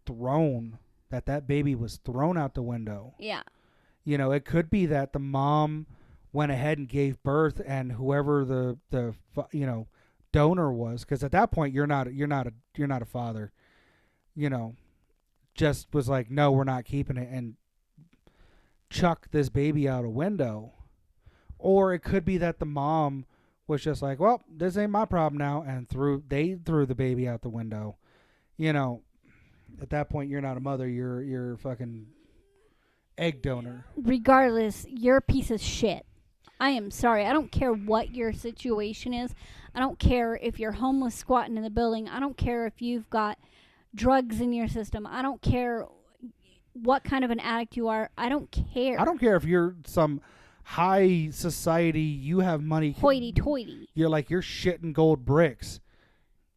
Speaker 1: thrown, that baby was thrown out the window.
Speaker 2: Yeah.
Speaker 1: It could be that the mom went ahead and gave birth, and whoever the donor was, because at that point you're not a father, just was like, no, we're not keeping it, and chuck this baby out a window. Or it could be that the mom was just like, well, this ain't my problem now, and they threw the baby out the window. At that point you're not a mother, you're a fucking egg donor.
Speaker 2: Regardless, you're a piece of shit. I am sorry. I don't care what your situation is. I don't care if you're homeless squatting in the building. I don't care if you've got drugs in your system. I don't care what kind of an addict you are. I don't care.
Speaker 1: I don't care if you're some high society, you have money.
Speaker 2: Hoity-toity.
Speaker 1: You're shitting gold bricks.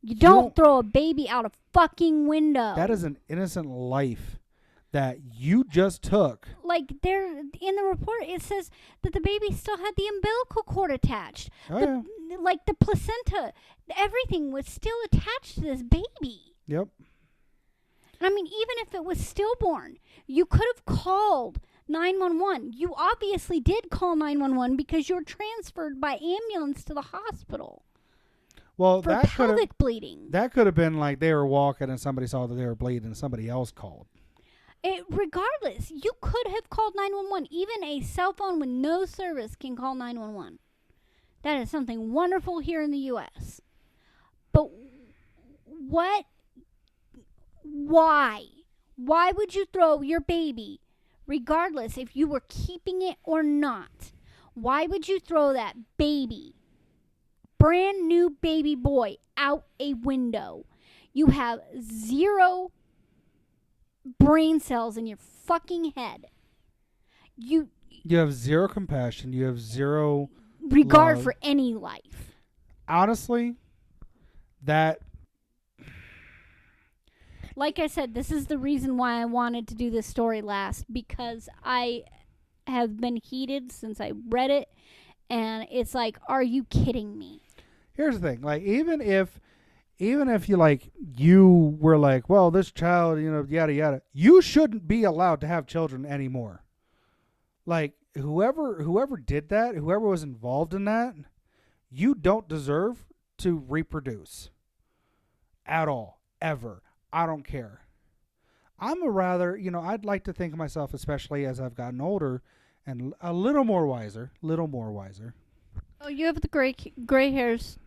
Speaker 2: You don't throw a baby out a fucking window.
Speaker 1: That is an innocent life that you just took.
Speaker 2: Like, there in the report, it says that the baby still had the umbilical cord attached.
Speaker 1: Yeah.
Speaker 2: Like, the placenta, everything was still attached to this baby.
Speaker 1: Yep.
Speaker 2: I mean, even if it was stillborn, you could have called 911. You obviously did call 911 because you were transferred by ambulance to the hospital.
Speaker 1: Well,
Speaker 2: for pelvic bleeding.
Speaker 1: That could have been like they were walking and somebody saw that they were bleeding and somebody else called.
Speaker 2: Regardless, you could have called 911. Even a cell phone with no service can call 911. That is something wonderful here in the U.S. But why? Why would you throw your baby, regardless if you were keeping it or not? Why would you throw that baby, brand new baby boy, out a window? You have 0 brain cells in your fucking head. You
Speaker 1: have 0 compassion. You have 0
Speaker 2: regard
Speaker 1: love
Speaker 2: for any life.
Speaker 1: Honestly, that...
Speaker 2: Like I said, this is the reason why I wanted to do this story last, because I have been heated since I read it, and it's like, are you kidding me?
Speaker 1: Here's the thing. Like, even if you were like, well, this child, yada, yada, you shouldn't be allowed to have children anymore. Like, whoever did that, whoever was involved in that, you don't deserve to reproduce at all, ever. I don't care. I'm a rather, I'd like to think of myself, especially as I've gotten older and a little more wiser.
Speaker 2: Oh, you have the gray hairs.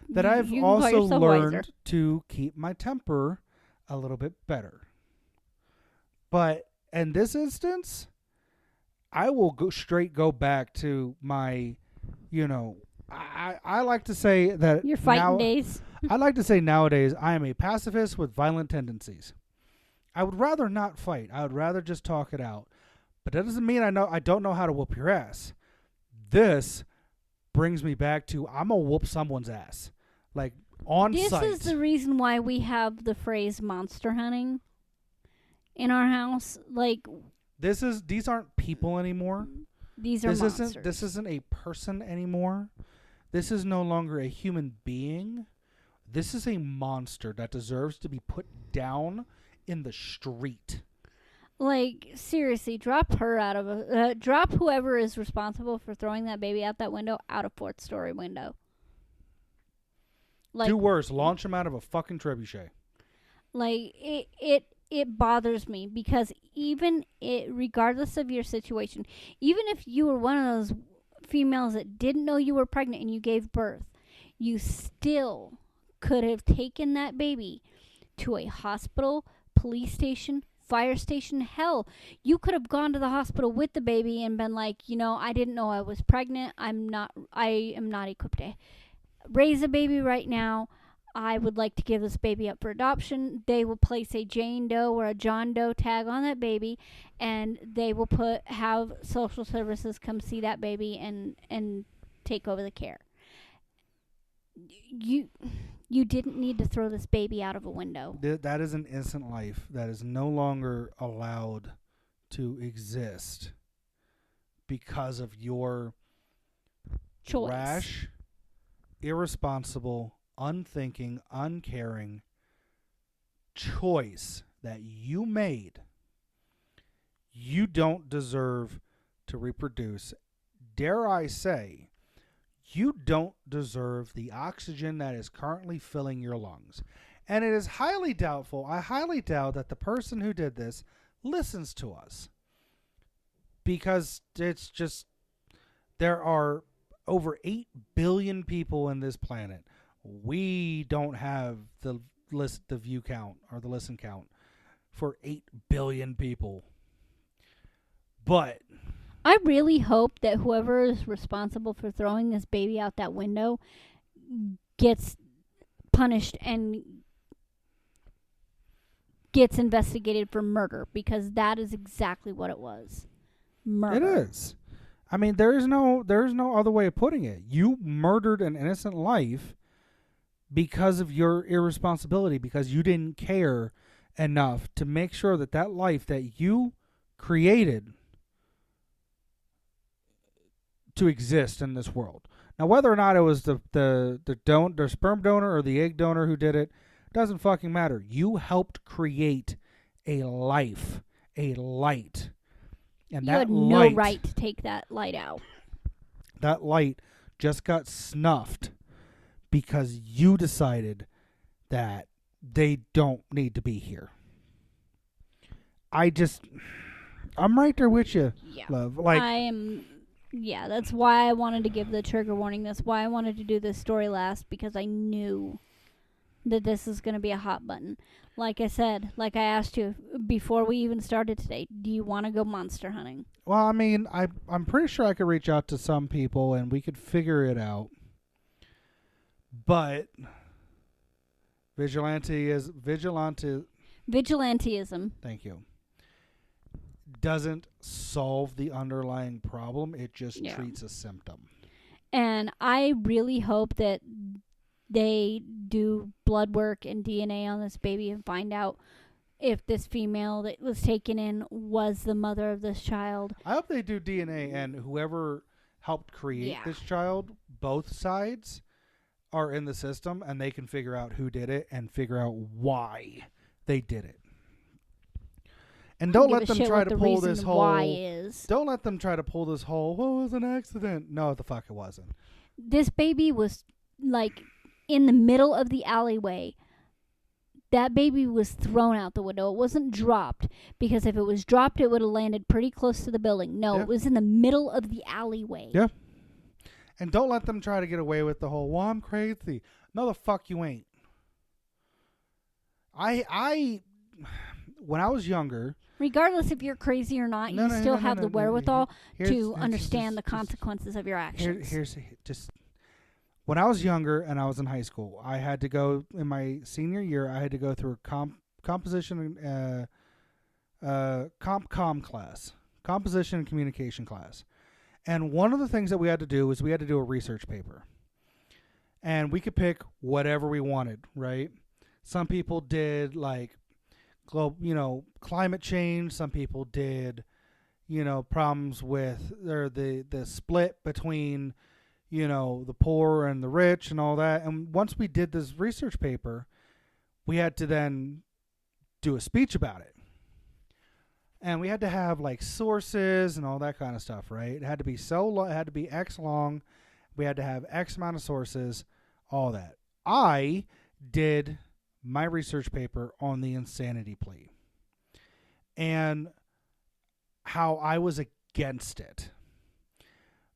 Speaker 1: That I've also learned to keep my temper a little bit better. But in this instance, I will go back to my, I like to say that
Speaker 2: your fighting days.
Speaker 1: I like to say nowadays I am a pacifist with violent tendencies. I would rather not fight. I would rather just talk it out. But that doesn't mean I don't know how to whoop your ass. This brings me back to I'm gonna whoop someone's ass. Like, on sight.
Speaker 2: This is the reason why we have the phrase monster hunting in our house. Like,
Speaker 1: these aren't people anymore.
Speaker 2: These are monsters.
Speaker 1: This isn't a person anymore. This is no longer a human being. This is a monster that deserves to be put down in the street.
Speaker 2: Like, seriously, drop whoever is responsible for throwing that baby out that window out a 4th-story window. Like,
Speaker 1: do worse, launch him out of a fucking trebuchet.
Speaker 2: Like, it it bothers me because regardless of your situation, even if you were one of those females that didn't know you were pregnant and you gave birth, you still could have taken that baby to a hospital, police station, fire station. Hell, you could have gone to the hospital with the baby and been like, I didn't know I was pregnant. I am not equipped to raise a baby right now. I would like to give this baby up for adoption. They will place a Jane Doe or a John Doe tag on that baby, and they will have social services come see that baby and take over the care. You didn't need to throw this baby out of a window.
Speaker 1: That is an innocent life that is no longer allowed to exist because of your
Speaker 2: choice.
Speaker 1: Rash, irresponsible, unthinking, uncaring choice that you made. You don't deserve to reproduce. Dare I say, you don't deserve the oxygen that is currently filling your lungs. And it is highly doubtful, I highly doubt that the person who did this listens to us. Because it's just, there are over 8 billion people in this planet. We don't have the view count or the listen count for 8 billion people. But
Speaker 2: I really hope that whoever is responsible for throwing this baby out that window gets punished and gets investigated for murder, because that is exactly what it was. Murder.
Speaker 1: It is. I mean, there is no other way of putting it. You murdered an innocent life because of your irresponsibility, because you didn't care enough to make sure that that life that you created to exist in this world. Now, whether or not it was the sperm donor or the egg donor who did it, doesn't fucking matter. You helped create a life, a light. And
Speaker 2: you had no right to take that light out.
Speaker 1: That light just got snuffed because you decided that they don't need to be here. I'm right there with you, love.
Speaker 2: Yeah, that's why I wanted to give the trigger warning. That's why I wanted to do this story last, because I knew that this is going to be a hot button. Like I said, like I asked you before we even started today, do you want to go monster hunting?
Speaker 1: Well, I mean, I'm pretty sure I could reach out to some people and we could figure it out. But vigilantism.
Speaker 2: Thank
Speaker 1: you. Doesn't solve the underlying problem. It just treats a symptom.
Speaker 2: And I really hope that they do blood work and DNA on this baby and find out if this female that was taken in was the mother of this child.
Speaker 1: I hope they do DNA, and whoever helped create this child, both sides are in the system, and they can figure out who did it and figure out why they did it. And don't let them try to pull this whole. Don't let them try to pull this whole. Well, it was an accident. No, the fuck it wasn't.
Speaker 2: This baby was like in the middle of the alleyway. That baby was thrown out the window. It wasn't dropped, because if it was dropped, it would have landed pretty close to the building. No, it was in the middle of the alleyway.
Speaker 1: Yeah. And don't let them try to get away with the whole, well, I'm crazy. No, the fuck you ain't. When I was younger.
Speaker 2: Regardless if you're crazy or not, you still have the wherewithal to understand the consequences of your actions.
Speaker 1: When I was younger and I was in high school, I had to go, in my senior year, I had to go through a composition class, composition and communication class. And one of the things that we had to do was we had to do a research paper. And we could pick whatever we wanted, right? Some people did climate change. Some people did, problems with the split between, the poor and the rich and all that. And once we did this research paper, we had to then do a speech about it. And we had to have sources and all that kind of stuff, right? It had to be it had to be X long. We had to have X amount of sources, all that. I did my research paper on the insanity plea. and how I was against it.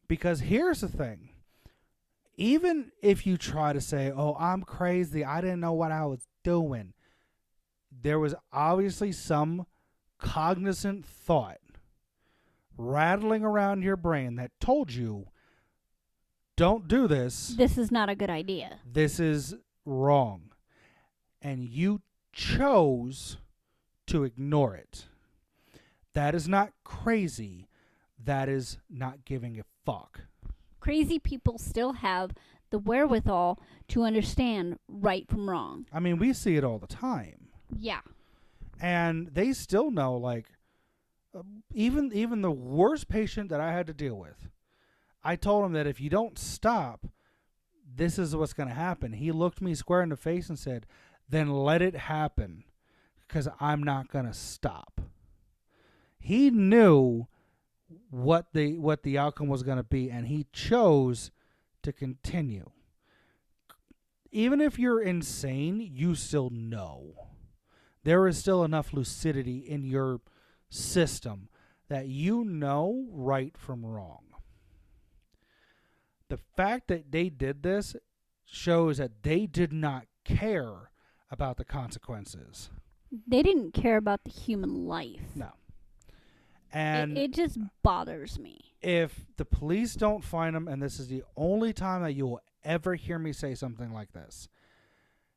Speaker 1: Because here's the thing. Even if you try to say, oh, I'm crazy, I didn't know what I was doing, there was obviously some cognizant thought rattling around your brain that told you, don't do this.
Speaker 2: This is not a good idea.
Speaker 1: This is wrong. And you chose to ignore it. That is not crazy. That is not giving a fuck.
Speaker 2: Crazy people still have the wherewithal to understand right from wrong.
Speaker 1: I mean, we see it all the time.
Speaker 2: Yeah.
Speaker 1: And they still know, like, even the worst patient that I had to deal with, I told him that if you don't stop, this is what's going to happen. He looked me square in the face and said, then let it happen, because I'm not going to stop. He knew what the outcome was going to be, and he chose to continue. Even if you're insane, you still know. There is still enough lucidity in your system that you know right from wrong. The fact that they did this shows that they did not care about the consequences.
Speaker 2: They didn't care about the human life.
Speaker 1: No. And
Speaker 2: it just bothers me.
Speaker 1: If the police don't find them, and this is the only time that you will ever hear me say something like this,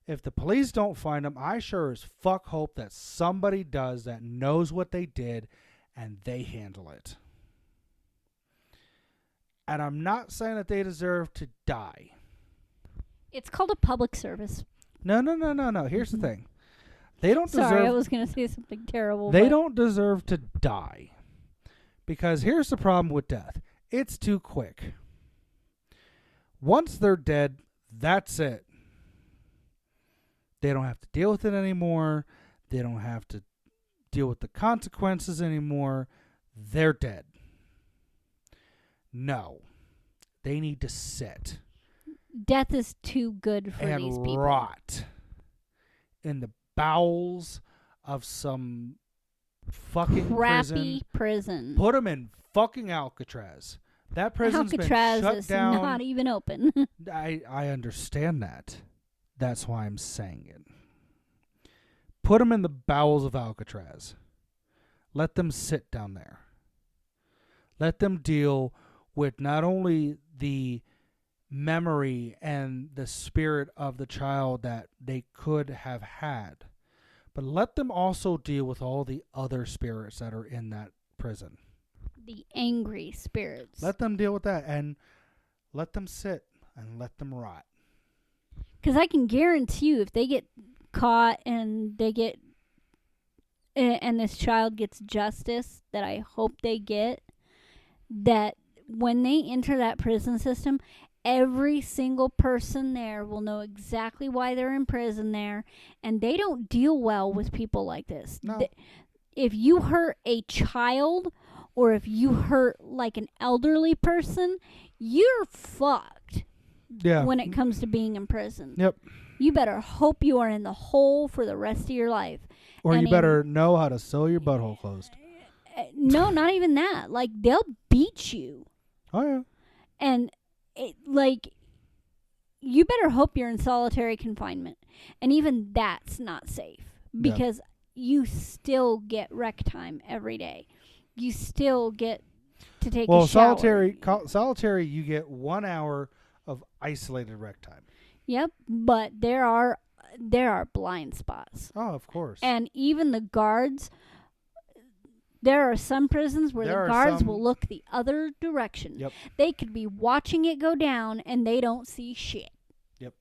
Speaker 1: if the police don't find them, I sure as fuck hope that somebody does that knows what they did and they handle it. And I'm not saying that they deserve to die.
Speaker 2: It's called a public service.
Speaker 1: No. Here's the thing. They don't deserve...
Speaker 2: Sorry, I was going to say something terrible.
Speaker 1: They don't deserve to die. Because here's the problem with death. It's too quick. Once they're dead, that's it. They don't have to deal with it anymore. They don't have to deal with the consequences anymore. They're dead. No. They need to sit.
Speaker 2: Death is too good for
Speaker 1: and
Speaker 2: these people.
Speaker 1: Rot in the bowels of some fucking
Speaker 2: crappy prison.
Speaker 1: Put them in fucking Alcatraz. That prison's
Speaker 2: Alcatraz
Speaker 1: been shut
Speaker 2: is
Speaker 1: down.
Speaker 2: not even open.
Speaker 1: I understand that. That's why I'm saying it. Put them in the bowels of Alcatraz. Let them sit down there. Let them deal with not only the memory and the spirit of the child that they could have had, but let them also deal with all the other spirits that are in that prison.
Speaker 2: The angry spirits.
Speaker 1: Let them deal with that, and let them sit and let them rot.
Speaker 2: Because I can guarantee you, if they get caught and and this child gets justice, that I hope they get, that when they enter that prison system, every single person there will know exactly why they're in prison there, and they don't deal well with people like this.
Speaker 1: No.
Speaker 2: If you hurt a child, or if you hurt like an elderly person, you're fucked.
Speaker 1: Yeah.
Speaker 2: When it comes to being in prison.
Speaker 1: Yep.
Speaker 2: You better hope you are in the hole for the rest of your life.
Speaker 1: Or
Speaker 2: and
Speaker 1: you better know how to sew your butthole closed.
Speaker 2: No, not even that. Like, they'll beat you.
Speaker 1: Oh, yeah.
Speaker 2: And, you better hope you're in solitary confinement. And even that's not safe. Because you still get rec time every day. You still get to take a shower.
Speaker 1: Solitary, you get 1 hour of isolated rec time.
Speaker 2: Yep, but there are blind spots.
Speaker 1: Oh, of course.
Speaker 2: And even the guards, there are some prisons where the guards will look the other direction.
Speaker 1: Yep.
Speaker 2: They could be watching it go down and they don't see shit.
Speaker 1: Yep.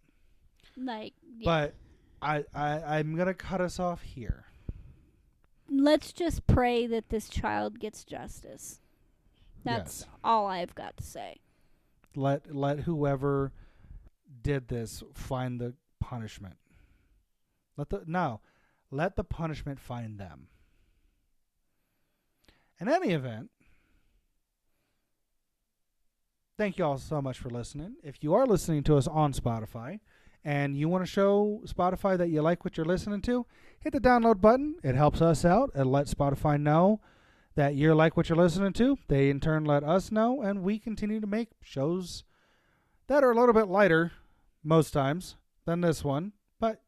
Speaker 2: But
Speaker 1: I'm going to cut us off here.
Speaker 2: Let's just pray that this child gets justice. That's all I've got to say.
Speaker 1: Let whoever did this find the punishment. Let the punishment find them. In any event, thank you all so much for listening. If you are listening to us on Spotify, and you want to show Spotify that you like what you're listening to, hit the download button. It helps us out. It lets Spotify know that you like what you're listening to. They in turn let us know, and we continue to make shows that are a little bit lighter most times than this one, but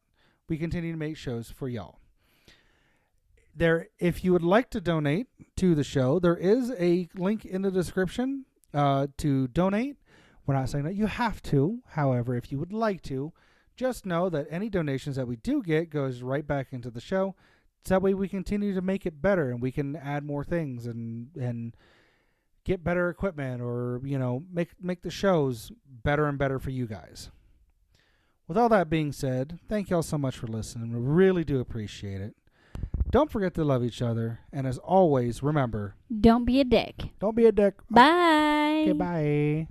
Speaker 1: we continue to make shows for y'all. If you would like to donate to the show, there is a link in the description to donate. We're not saying that you have to. However, if you would like to, just know that any donations that we do get goes right back into the show. So that way we continue to make it better, and we can add more things and get better equipment, or make the shows better and better for you guys. With all that being said, thank y'all so much for listening. We really do appreciate it. Don't forget to love each other, and as always, remember,
Speaker 2: Don't be a dick.
Speaker 1: Don't be a dick.
Speaker 2: Bye.
Speaker 1: Okay, bye.